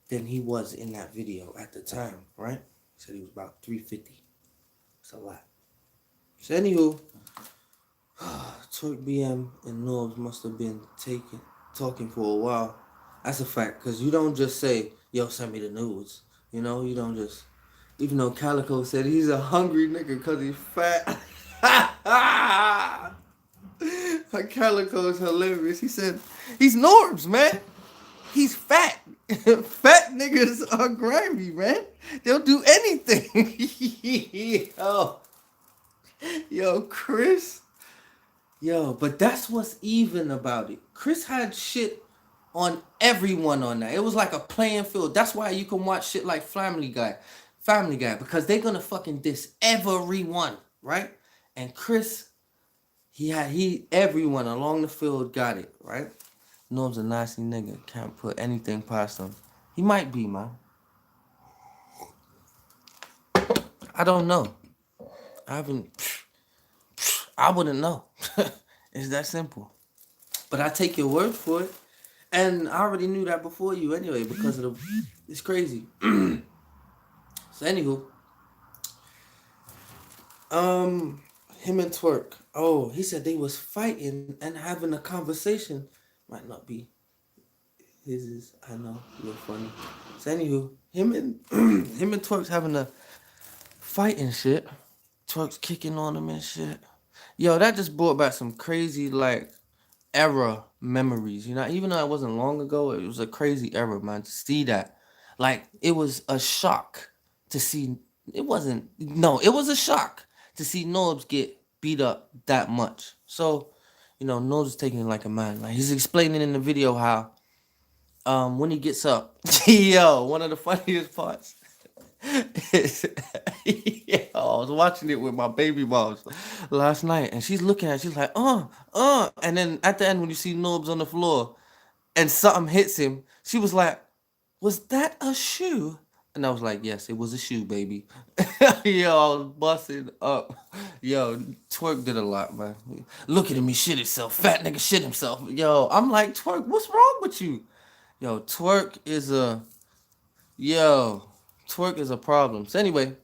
Speaker 1: than he was in that video at the time, right? He said he was about 350. It's a lot. So anywho, Twerk BM and Norbes must have been talking for a while. That's a fact, because you don't just say, "Yo, send me the nudes." You know, you don't just... Even though Calico said he's a hungry nigga because he's fat. Calico is hilarious. He said, he's Norbes, man. He's fat. Fat niggas are grimy, man. They'll do anything. Yo, Chris. Yo, but that's what's even about it. Chris had shit on everyone on that. It was like a playing field. That's why you can watch shit like Family Guy, because they're gonna fucking diss everyone, right? And Chris, everyone along the field got it, right? Norm's a nasty nigga. Can't put anything past him. He might be, man. I don't know. I wouldn't know. It's that simple. But I take your word for it. And I already knew that before you anyway, because of the... It's crazy. So anywho, him and Twerk. Oh, he said they was fighting and having a conversation. Might not be his is. I know, you're funny. So anywho, him and Twerk's having a fight and shit. Twerk's kicking on him and shit. Yo, that just brought back some crazy like era memories. You know, even though it wasn't long ago, it was a crazy era, man. To see that, like, it was a shock to see. It wasn't. No, it was a shock to see Norbes get beat up that much. So, you know, Norbes is taking it like a man. Like he's explaining in the video how, when he gets up, yo, one of the funniest parts. Yeah, I was watching it with my baby moms last night, and she's looking at it, she's like, and then at the end when you see Norbes on the floor and something hits him, she was like, "Was that a shoe?" And I was like, "Yes, it was a shoe, baby." Yo, I was busting up. Yo, Twerk did a lot, man. Look at him, he shit himself. Fat nigga shit himself. Yo, I'm like, Twerk, what's wrong with you? Yo, Yo, Twerk is a problem. So anyway,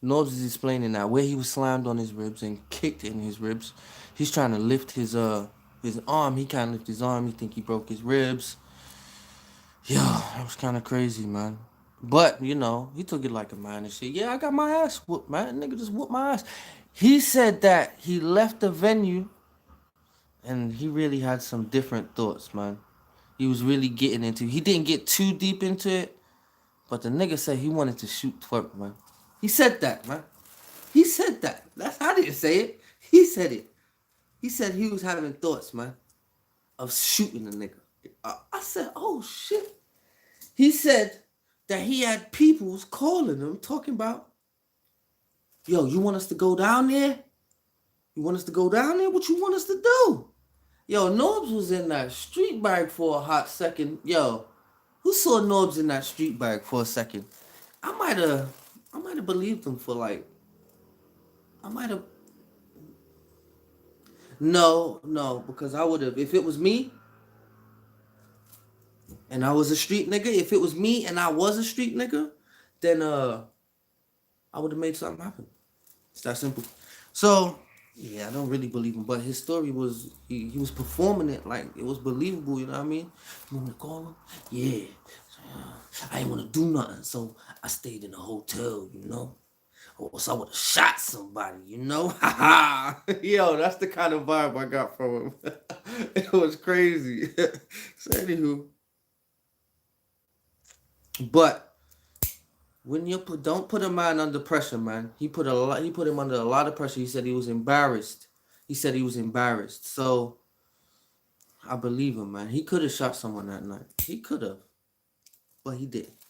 Speaker 1: Norbes is explaining that where he was slammed on his ribs and kicked in his ribs. He's trying to lift his arm. He can't lift his arm. He think he broke his ribs. Yo, that was kind of crazy, man. But, you know, he took it like a man and shit. Yeah, I got my ass whooped, man. Nigga just whooped my ass. He said that he left the venue and he really had some different thoughts, man. He was really getting into... He didn't get too deep into it, but the nigga said he wanted to shoot Twerk, man. He said that, man. He said that. I didn't say it. He said it. He said he was having thoughts, man, of shooting the nigga. I said, oh, shit. He said that he had peoples calling him, talking about, "Yo, you want us to go down there? You want us to go down there? What you want us to do?" Yo, Norbes was in that street bag for a hot second. Yo, who saw Norbes in that street bag for a second? I might have believed him for like... I might have... No, because I would have... If it was me, and I was a street nigga, then I would have made something happen. It's that simple. So, yeah, I don't really believe him, but his story was, he was performing it like it was believable, you know what I mean? You want me to call him? Yeah. I ain't want to do nothing, so I stayed in a hotel, you know? Or else I would have shot somebody, you know? Yo, that's the kind of vibe I got from him. It was crazy. So, anywho, But when don't put a man under pressure, man. He put him under a lot of pressure. He said he was embarrassed. So I believe him, man. He could have shot someone that night. He could have, but he didn't.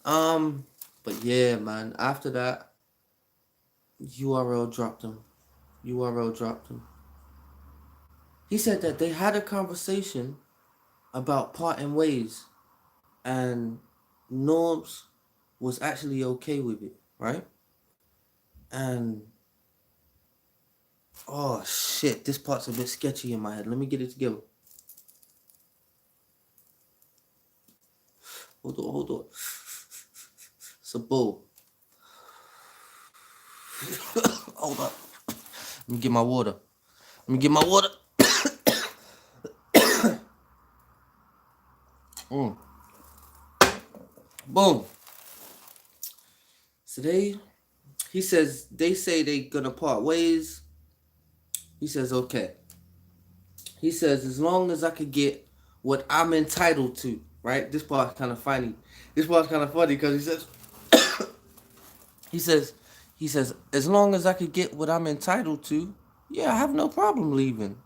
Speaker 1: But yeah, man. After that, URL dropped him. He said that they had a conversation about parting ways, and Norbes was actually okay with it, right? And oh shit, this part's a bit sketchy in my head. Let me get it together. Hold on. It's a bull. Hold up. Let me get my water. Boom. So they say they gonna part ways. He says okay. He says as long as I could get what I'm entitled to, right? This part's kind of funny. Because he says as long as I could get what I'm entitled to, yeah, I have no problem leaving.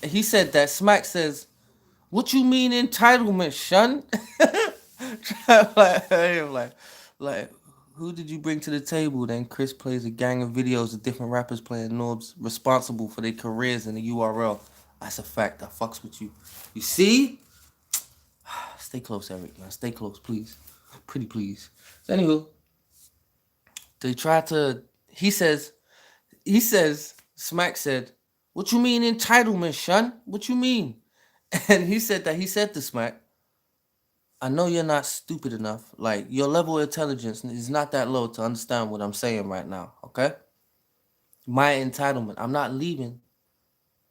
Speaker 1: He said that Smack says, "What you mean entitlement, shun?" like, who did you bring to the table? Then Chris plays a gang of videos of different rappers playing Norbes responsible for their careers in the URL. That's a fact. I fucks with you. You see? Stay close, Eric, man. Stay close, please. Pretty please. So anywho, they try to. He says, Smack said, "What you mean entitlement, shun? What you mean?" And he said to Smack, "I know you're not stupid enough. Like, your level of intelligence is not that low to understand what I'm saying right now, okay? My entitlement. I'm not leaving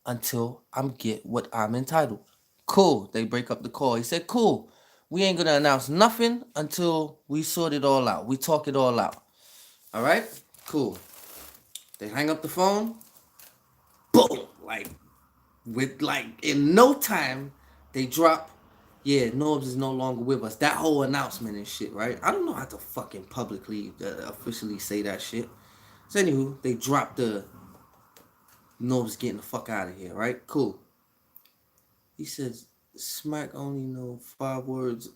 Speaker 1: until I'm get what I'm entitled." Cool. They break up the call. He said, "Cool. We ain't gonna announce nothing until we sort it all out. We talk it all out. All right? Cool." They hang up the phone. Boom. In no time, they drop, yeah, Norbes is no longer with us. That whole announcement and shit, right? I don't know how to fucking publicly, officially say that shit. So anywho, they dropped the Norbes getting the fuck out of here, right? Cool. He says, Smack only know 5 words.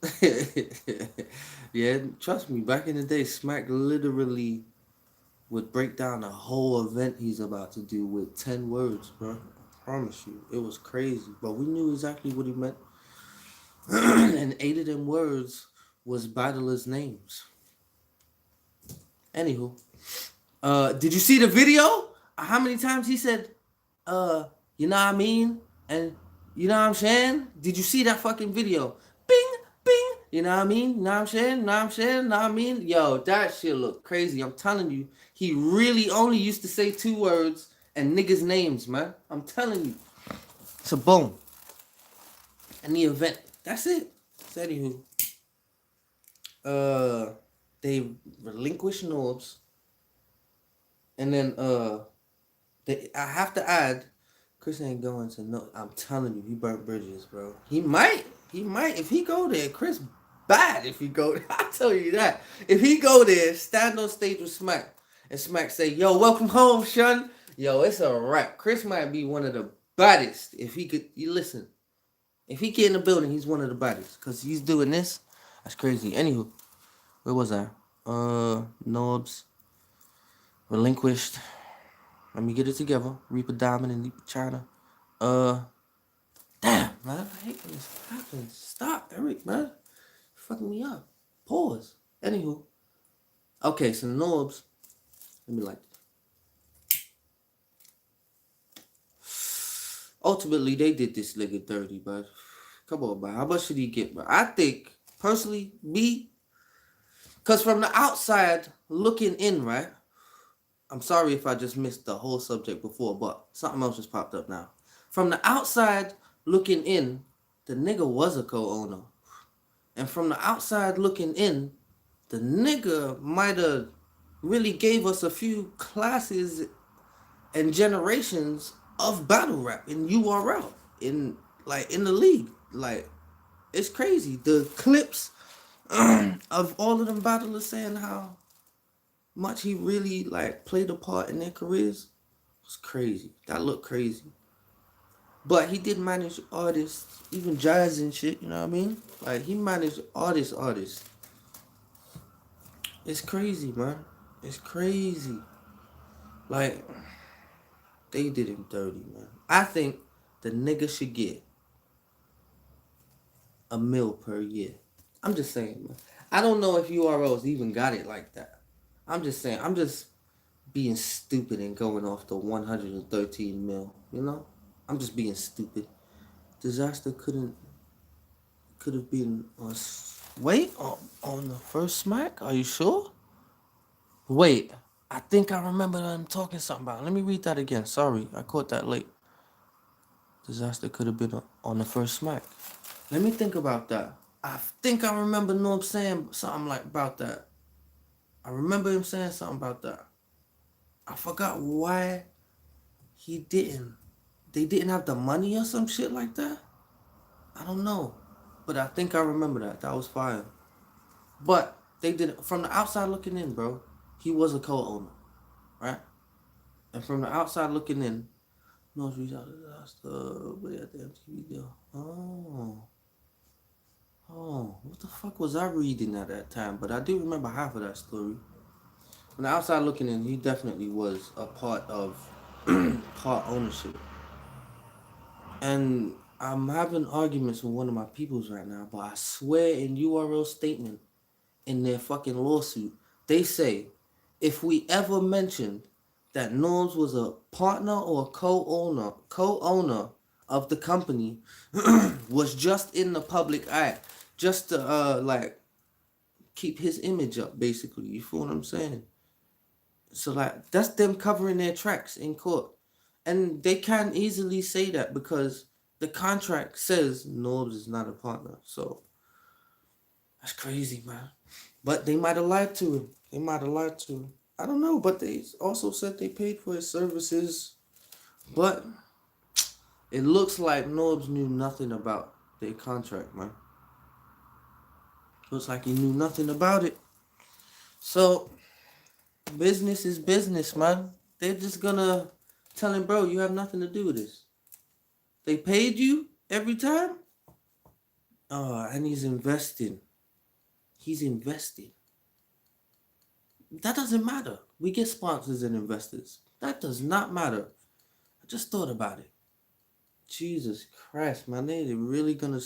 Speaker 1: Yeah, trust me, back in the day, Smack literally would break down a whole event he's about to do with 10 words, bro. I promise you. It was crazy. But we knew exactly what he meant. And 8 of them words was battlers' names. Anywho, did you see the video? How many times he said, you know what I mean? And you know what I'm saying? Did you see that fucking video? Bing, bing. You know what I mean? Know what I'm saying? Know what I mean? Yo, that shit look crazy. I'm telling you, he really only used to say 2 words and niggas' names, man. I'm telling you. So boom. And the event. That's it. So anywho, they relinquish Norbes, and then I have to add, Chris ain't going to no. I'm telling you, he burnt bridges, bro. He might if he go there. Chris bad if he go there. I tell you that. If he go there, stand on stage with Smack, and Smack say, "Yo, welcome home, Shun." Yo, it's a wrap. Chris might be one of the baddest if he could. You listen. If he get in the building, he's one of the baddest. Because he's doing this. That's crazy. Anywho, where was I? Norbes. Relinquished. Let me get it together. Reaper Diamond and Reaper China. Damn, man. I hate when this happens. Stop, Eric, man. You're fucking me up. Pause. Anywho. Okay, so Norbes. Let me like ultimately, they did this nigga dirty, but come on, man. How much should he get, bro? I think, personally, me, because from the outside looking in, right? I'm sorry if I just missed the whole subject before, but something else just popped up now. From the outside looking in, the nigga was a co-owner. And from the outside looking in, the nigga might have really gave us a few classes and generations of battle rap in URL, in the league. Like, It's crazy. The clips of all of them battlers saying how much he really like played a part in their careers was crazy. That looked crazy. But he did manage artists, even jazz and shit, you know what I mean? Like he managed artists. It's crazy, man. It's crazy. Like they did him dirty, man. I think the nigga should get $1 million per year. I'm just saying, man. I don't know if URLs even got it like that. I'm just saying. I'm just being stupid and going off the 113 mil. You know, I'm just being stupid. Disaster could have been on. Wait, on the first smack. Are you sure? Wait, I think I remember them talking something about. Let me read that again. Sorry, I caught that late. Disaster could have been on the first smack. Let me think about that. I think I remember Norb saying something like about that. I remember him saying something about that. I forgot why he didn't. They didn't have the money or some shit like that. I don't know. But I think I remember that. That was fire. But they did, from the outside looking in, bro, he was a co-owner, right? And from the outside looking in, no, reached out to disaster, but yeah, the MTV deal. Oh, what the fuck was I reading at that time? But I do remember half of that story. From the outside looking in, he definitely was a part of part ownership. And I'm having arguments with one of my peoples right now, but I swear in URL statement in their fucking lawsuit, they say if we ever mentioned that Norms was a partner or a co-owner of the company, was just in the public eye, just to like keep his image up, basically. You feel what I'm saying? So like that's them covering their tracks in court. And they can easily say that because the contract says Norbs is not a partner. So that's crazy, man. But they might have lied to him. They might have lied to him. I don't know, but they also said they paid for his services. But it looks like Norbs knew nothing about their contract, man. Looks like he knew nothing about it. So business is business, man. They're just gonna tell him, bro, you have nothing to do with this. They paid you every time? Oh, and he's investing. He's investing. That doesn't matter. We get sponsors and investors. That does not matter. I just thought about it. Jesus Christ, man. They're really gonna...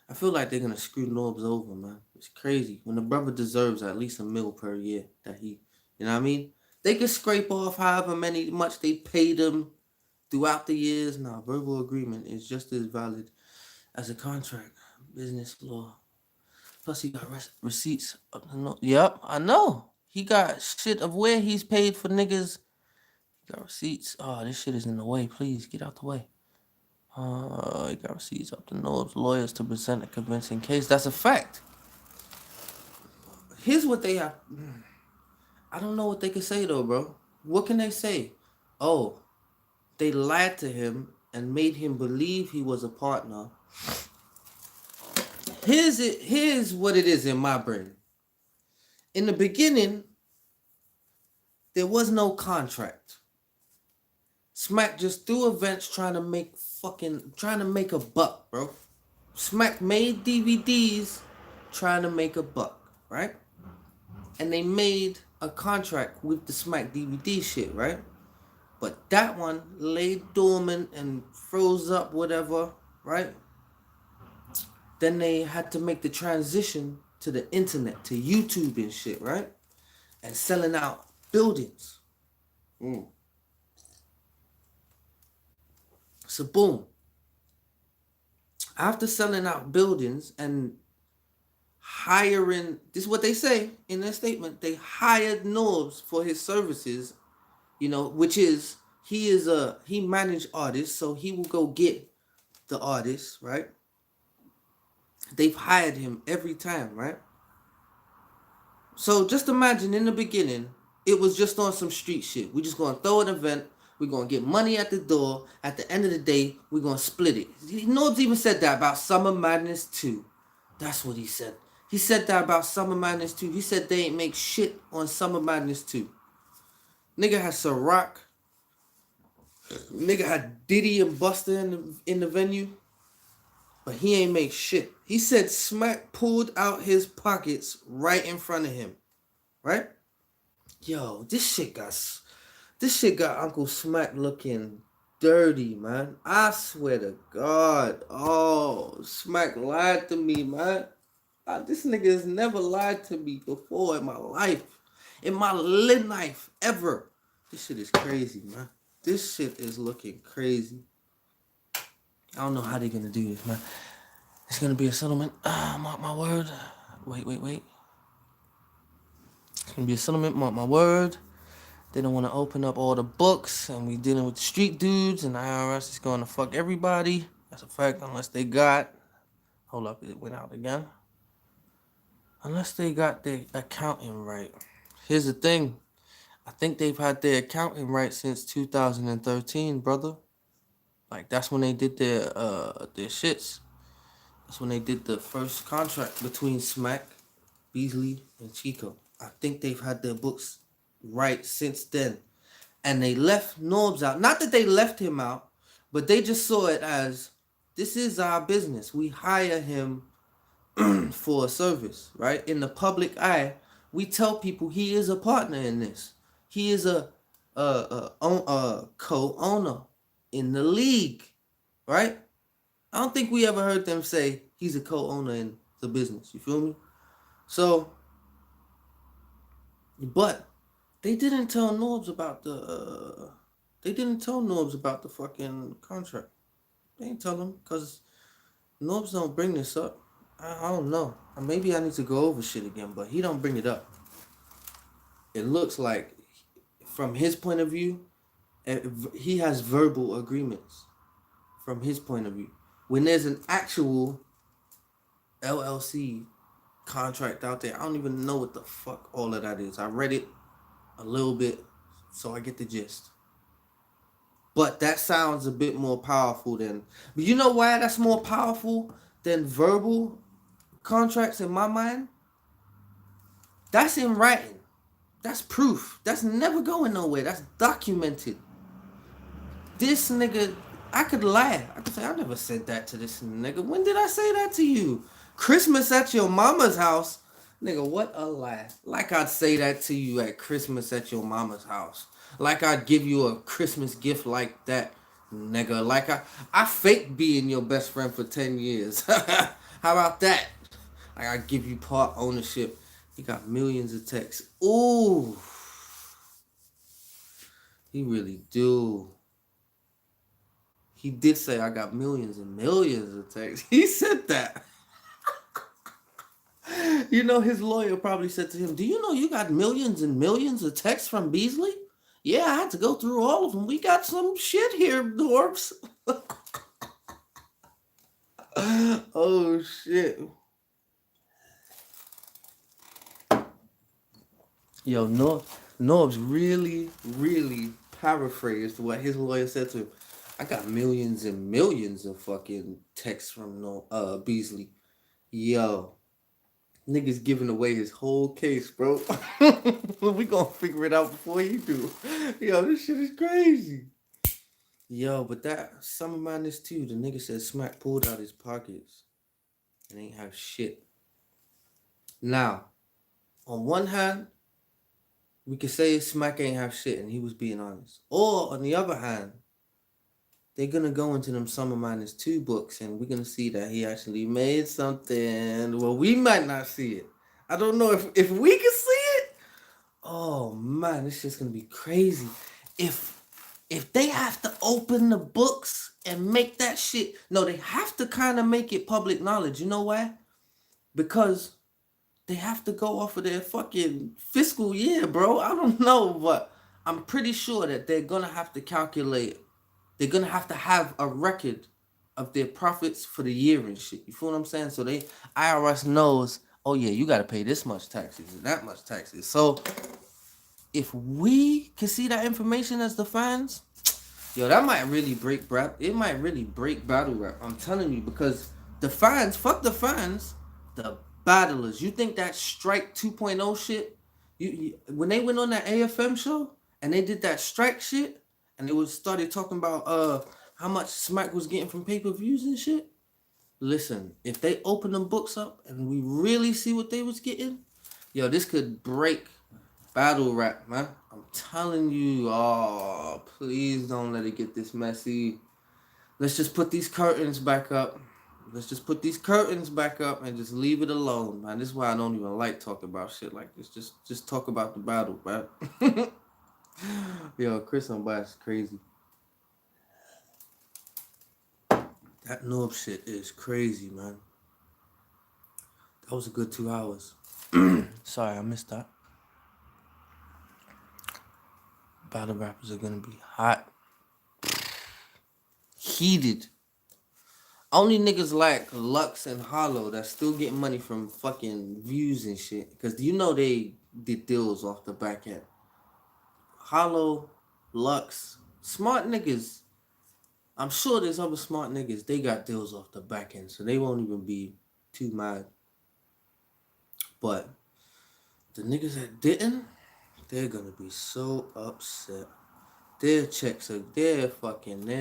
Speaker 1: I feel like they're gonna screw Norbs over, man. It's crazy. When the brother deserves at least $1 million per year that he... You know what I mean? They can scrape off however much they paid him throughout the years. Nah, verbal agreement is just as valid as a contract. Business law. Plus, he got receipts. Yep, I know. He got shit of where he's paid for niggas. He got receipts. Oh, this shit is in the way. Please, get out the way. He got receipts up to Norb's lawyers to present a convincing case. That's a fact. Here's what they have. I don't know what they can say, though, bro. What can they say? Oh, they lied to him and made him believe he was a partner. Here's what it is in my brain. In the beginning, there was no contract. Smack just threw events trying to make a buck, bro. Smack made DVDs trying to make a buck, right? And they made a contract with the Smack DVD shit, right? But that one lay dormant and froze up, whatever, right? Then they had to make the transition to the internet, to YouTube and shit, right? And selling out buildings. So boom. After selling out buildings and hiring, this is what they say in their statement, they hired Norbs for his services, you know, which is he managed artists, so he will go get the artists, right? They've hired him every time, right? So just imagine in the beginning, it was just on some street shit. We just gonna throw an event. We're going to get money at the door. At the end of the day, we're going to split it. Norbes even said that about Summer Madness 2. That's what he said. He said that about Summer Madness 2. He said they ain't make shit on Summer Madness 2. Nigga had Ciroc. Nigga had Diddy and Busta in the venue. But he ain't make shit. He said Smack pulled out his pockets right in front of him. Right? Yo, this shit got Uncle Smack looking dirty, man. I swear to God. Oh, Smack lied to me, man. This nigga has never lied to me before in my life. In my life, ever. This shit is crazy, man. This shit is looking crazy. I don't know how they're gonna do this, man. It's gonna be a settlement. Mark my word. Wait. It's gonna be a settlement, mark my word. They don't want to open up all the books, and we dealing with the street dudes, and the IRS is going to fuck everybody. That's a fact, unless they got... Hold up, it went out again. Unless they got their accounting right. Here's the thing. I think they've had their accounting right since 2013, brother. Like, that's when they did their shits. That's when they did the first contract between Smack, Beasley, and Chico. I think they've had their books right since then. And they left Norbes out. Not that they left him out, but they just saw it as, this is our business. We hire him for a service, right? In the public eye, we tell people he is a partner in this. He is a co-owner in the league, right? I don't think we ever heard them say he's a co-owner in the business. You feel me? So, but they didn't tell Norbes about the. They didn't tell Norbes about the fucking contract. They didn't tell him because Norbes don't bring this up. I don't know. Maybe I need to go over shit again, but he don't bring it up. It looks like, from his point of view, he has verbal agreements. From his point of view, when there's an actual LLC contract out there, I don't even know what the fuck all of that is. I read it a little bit, so I get the gist. But that sounds a bit more powerful than... But you know why that's more powerful than verbal contracts in my mind? That's in writing. That's proof. That's never going nowhere. That's documented. This nigga, I could lie. I could say, I never said that to this nigga. When did I say that to you? Christmas at your mama's house? Nigga, what a lie. Like I'd say that to you at Christmas at your mama's house. Like I'd give you a Christmas gift like that, nigga. Like I fake being your best friend for 10 years. How about that? Like I give you part ownership. He got millions of texts. Ooh. He really do. He did say I got millions and millions of texts. He said that. You know, his lawyer probably said to him, do you know you got millions and millions of texts from Beasley? Yeah, I had to go through all of them. We got some shit here, Norbes. Oh, shit. Yo, Norbes really paraphrased what his lawyer said to him. I got millions and millions of fucking texts from Beasley. Yo. Niggas giving away his whole case, bro. We gonna figure it out before he do. Yo, this shit is crazy. Yo, but that Summer Madness 2, the nigga said Smack pulled out his pockets and ain't have shit. Now, on one hand, we could say Smack ain't have shit and he was being honest. Or, on the other hand, they're going to go into them Summer Madness 2 books and we're going to see that he actually made something. Well, we might not see it. I don't know if we can see it. Oh, man, this shit's going to be crazy. If they have to open the books and make that shit... No, they have to kind of make it public knowledge. You know why? Because they have to go off of their fucking fiscal year, bro. I don't know, but I'm pretty sure that they're going to have to calculate... They're going to have a record of their profits for the year and shit. You feel what I'm saying? So IRS knows, oh yeah, you got to pay this much taxes and that much taxes. So if we can see that information as the fans, Yo, that might really break rap. It might really break battle rap. I'm telling you, because the fans, fuck the fans, the battlers. You think that Strike 2.0 shit? You when they went on that AFM show and they did that strike shit, and they was started talking about how much Smack was getting from pay-per-views and shit. Listen, if they open them books up and we really see what they was getting, yo, this could break battle rap, man. I'm telling you, oh, please don't let it get this messy. Let's just put these curtains back up. Let's just put these curtains back up and just leave it alone, man. This is why I don't even like talking about shit like this. Just talk about the battle, man. Yo, Chris on Bass is crazy. That Norb shit is crazy, man. That was a good 2 hours. Sorry, I missed that. Battle rappers are gonna be hot. Heated. Only niggas like Lux and Hollow that's still getting money from fucking views and shit. Cause you know they did deals off the back end. Hollow, Lux, smart niggas. I'm sure there's other smart niggas. They got deals off the back end, so they won't even be too mad. But the niggas that didn't, they're gonna be so upset. Their checks are, their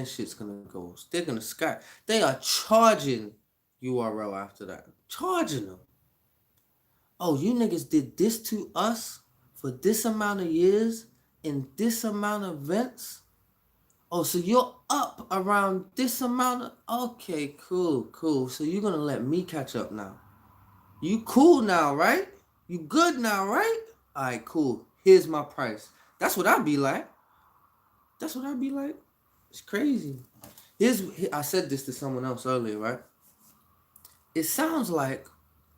Speaker 1: shit's gonna go. They're gonna sky. They are charging URL after that. Charging them. Oh, you niggas did this to us for this amount of years in this amount of events? Oh, so you're up around this amount of... Okay, cool. So you're gonna let me catch up now. You cool now, right? You good now, right? Alright, cool. Here's my price. That's what I'd be like. It's crazy. I said this to someone else earlier, right? It sounds like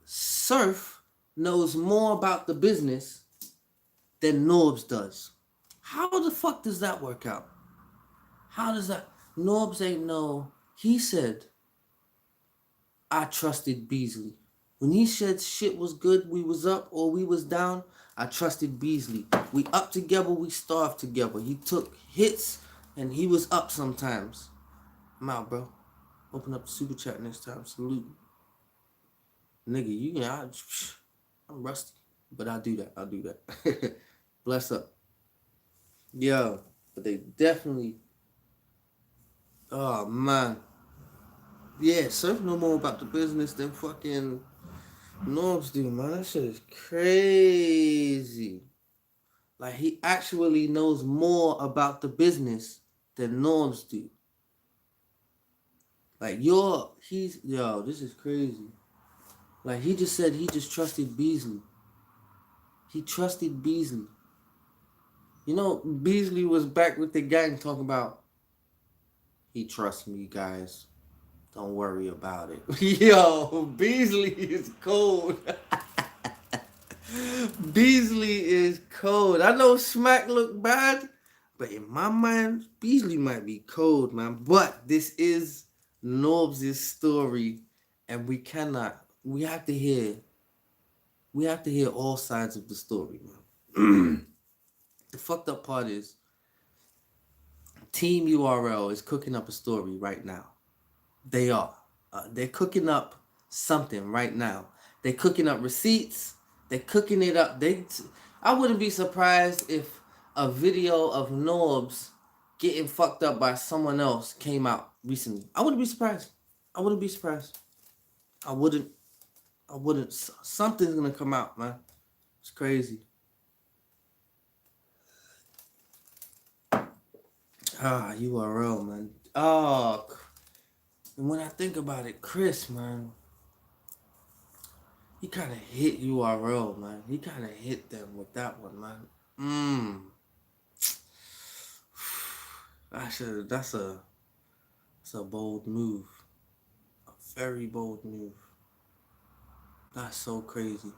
Speaker 1: Surf knows more about the business than Norbes does. How the fuck does that work out? How does that... Norbes ain't know. He said, I trusted Beasley. When he said shit was good, we was up or we was down, I trusted Beasley. We up together, we starved together. He took hits and he was up sometimes. I'm out, bro. Open up the super chat next time. Salute. Nigga, I'm rusty. But I'll do that. Bless up. Yo, but they definitely... Oh, man. Yeah, Surf know more about the business than fucking Norbes do, man. That shit is crazy. Like, he actually knows more about the business than Norbes do. Like, this is crazy. Like, he just said he just trusted Beasley. He trusted Beasley. You know, Beasley was back with the gang talking about, he trusts me, guys. Don't worry about it. Yo, Beasley is cold. Beasley is cold. I know Smack look bad, but in my mind, Beasley might be cold, man. But this is Norbes' story, and we have to hear all sides of the story, man. The fucked up part is Team URL is cooking up a story right now. They are. They're cooking up something right now. They're cooking up receipts. They're cooking it up. I wouldn't be surprised if a video of Norbes getting fucked up by someone else came out recently. I wouldn't be surprised. I wouldn't. Something's gonna come out, man. It's crazy. URL, man. Oh, and when I think about it, Chris, man, he kind of hit URL, man. He kind of hit them with that one, man. That's a bold move. A very bold move. That's so crazy.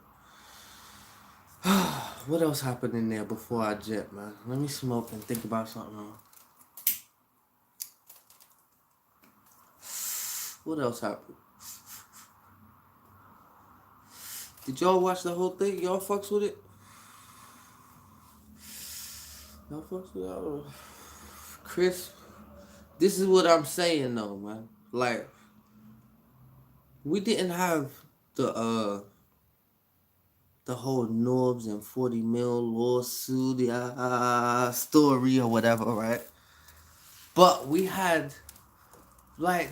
Speaker 1: What else happened in there before I jet, man? Let me smoke and think about something else. What else happened? Did y'all watch the whole thing? Y'all fucks with it? Y'all fucks with it? Chris This is what I'm saying though, man. Like, we didn't have the whole Norbes and 40 mil lawsuit story or whatever, right? But we had like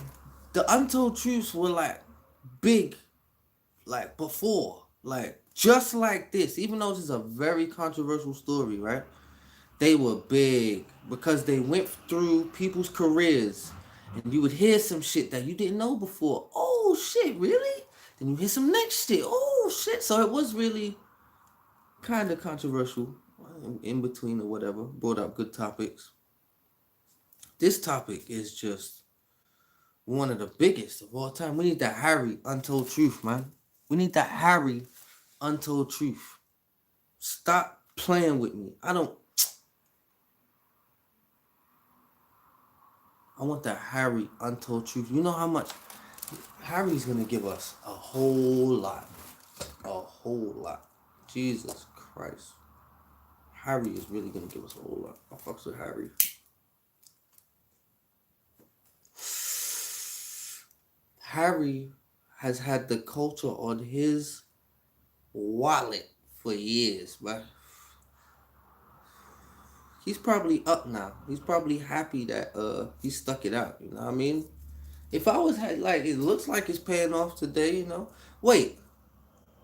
Speaker 1: the Untold Truths were like big, like before, like just like this. Even though this is a very controversial story, right? They were big because they went through people's careers, and you would hear some shit that you didn't know before. Oh shit, really? Then you hear some next shit. Oh shit. So it was really kind of controversial in between or whatever. Brought up good topics. This topic is just one of the biggest of all time. We need that Harry Untold Truth, man. We need that Harry Untold Truth. Stop playing with me. I want that Harry Untold Truth. You know how much Harry's gonna give us? A whole lot. A whole lot. Jesus Christ. Harry is really gonna give us a whole lot. I fucks with Harry. Harry has had the culture on his wallet for years, but he's probably up now. He's probably happy that he stuck it out. You know what I mean? If I was like, it looks like it's paying off today. You know. Wait.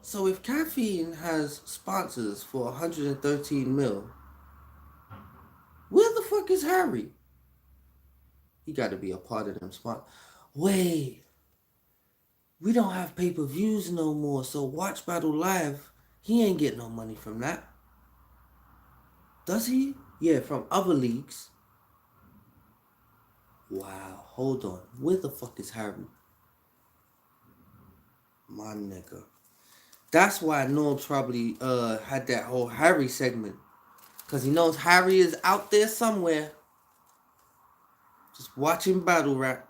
Speaker 1: So if caffeine has sponsors for 113 mil, where the fuck is Harry? He got to be a part of them sponsors. Wait. We don't have pay-per-views no more, so Watch Battle Live, he ain't get no money from that. Does he? Yeah, from other leagues. Wow, hold on. Where the fuck is Harry? My nigga. That's why Norbes probably had that whole Harry segment. Cause he knows Harry is out there somewhere. Just watching battle rap.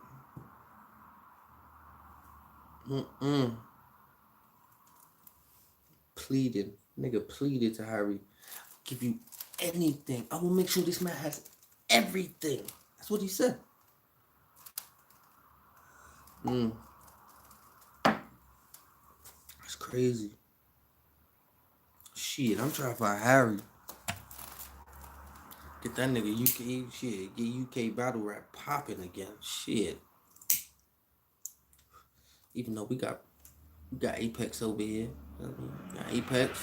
Speaker 1: Pleading. Nigga pleaded to Harry. Give you anything. I will make sure this man has everything. That's what he said. That's crazy. Shit, I'm trying to find Harry. Get that nigga UK shit. Get UK battle rap popping again. Shit. Even though we got Apex over here. We got Apex.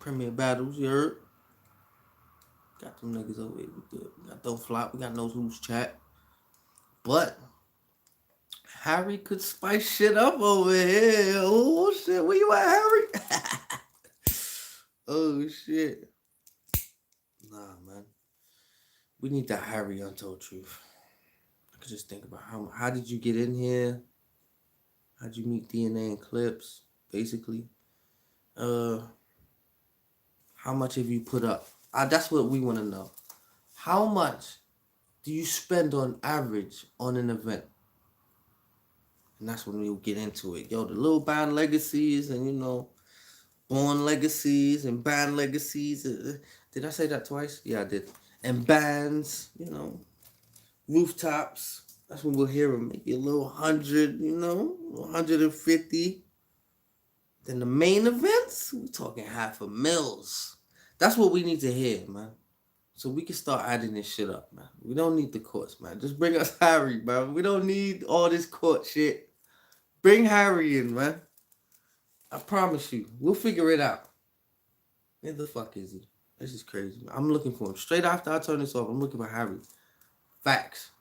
Speaker 1: Premier Battles, you heard? Got them niggas over here. We good. We got Don't Flop. We got No Who's Chat. But Harry could spice shit up over here. Oh shit. Where you at, Harry? Oh shit. Nah, man. We need that Harry Untold Truth. I could just think about how did you get in here? How'd you meet DNA and Clips? Basically. How much have you put up? That's what we want to know. How much do you spend on average on an event? And that's when we'll get into it. Yo, the little band legacies and, you know, born legacies and band legacies. Did I say that twice? Yeah, I did. And bands, you know, rooftops. That's when we'll hear them. Maybe a little 100, you know, 150. Then the main events, we're talking $500,000. That's what we need to hear, man. So we can start adding this shit up, man. We don't need the courts, man. Just bring us Harry, man. We don't need all this court shit. Bring Harry in, man. I promise you. We'll figure it out. Where the fuck is he? This is crazy, man. I'm looking for him. Straight after I turn this off, I'm looking for Harry. Facts.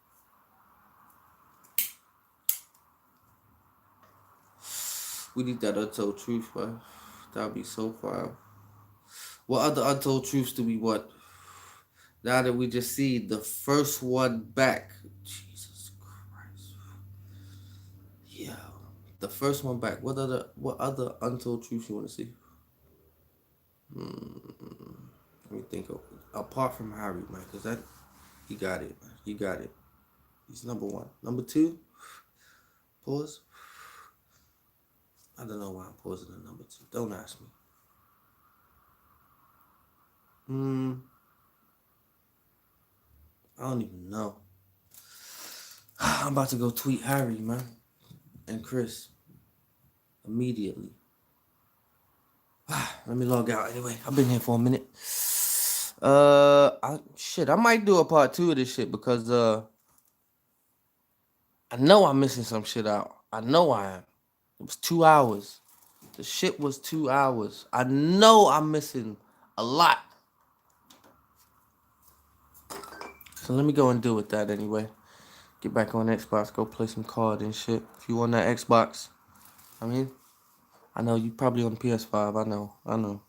Speaker 1: We need that Untold Truth, man. That'd be so fire. What other Untold Truths do we want? Now that we just see the first one back. Jesus Christ. Yeah. The first one back. What other Untold Truths you want to see? Let me think of, apart from Harry, man, because that, you got it, man. You got it. He's number one. Number two, pause. I don't know why I'm pausing at number two. Don't ask me. I don't even know. I'm about to go tweet Harry, man, and Chris immediately. Let me log out anyway. I've been here for a minute. I might do a part 2 of this shit because I know I'm missing some shit out. I know I am. It was 2 hours. The shit was 2 hours. I know I'm missing a lot. So let me go and deal with that anyway. Get back on Xbox, go play some COD and shit. If you want that Xbox, I know you probably on the PS5. I know.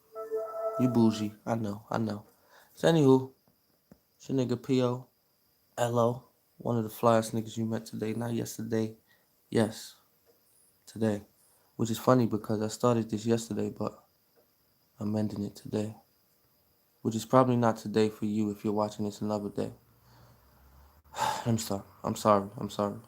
Speaker 1: You bougie. I know. So anywho, it's your nigga P.O. L.O. One of the flyest niggas you met today. Not yesterday. Yes, today. Which is funny because I started this yesterday, but I'm ending it today. Which is probably not today for you if you're watching this another day. I'm sorry.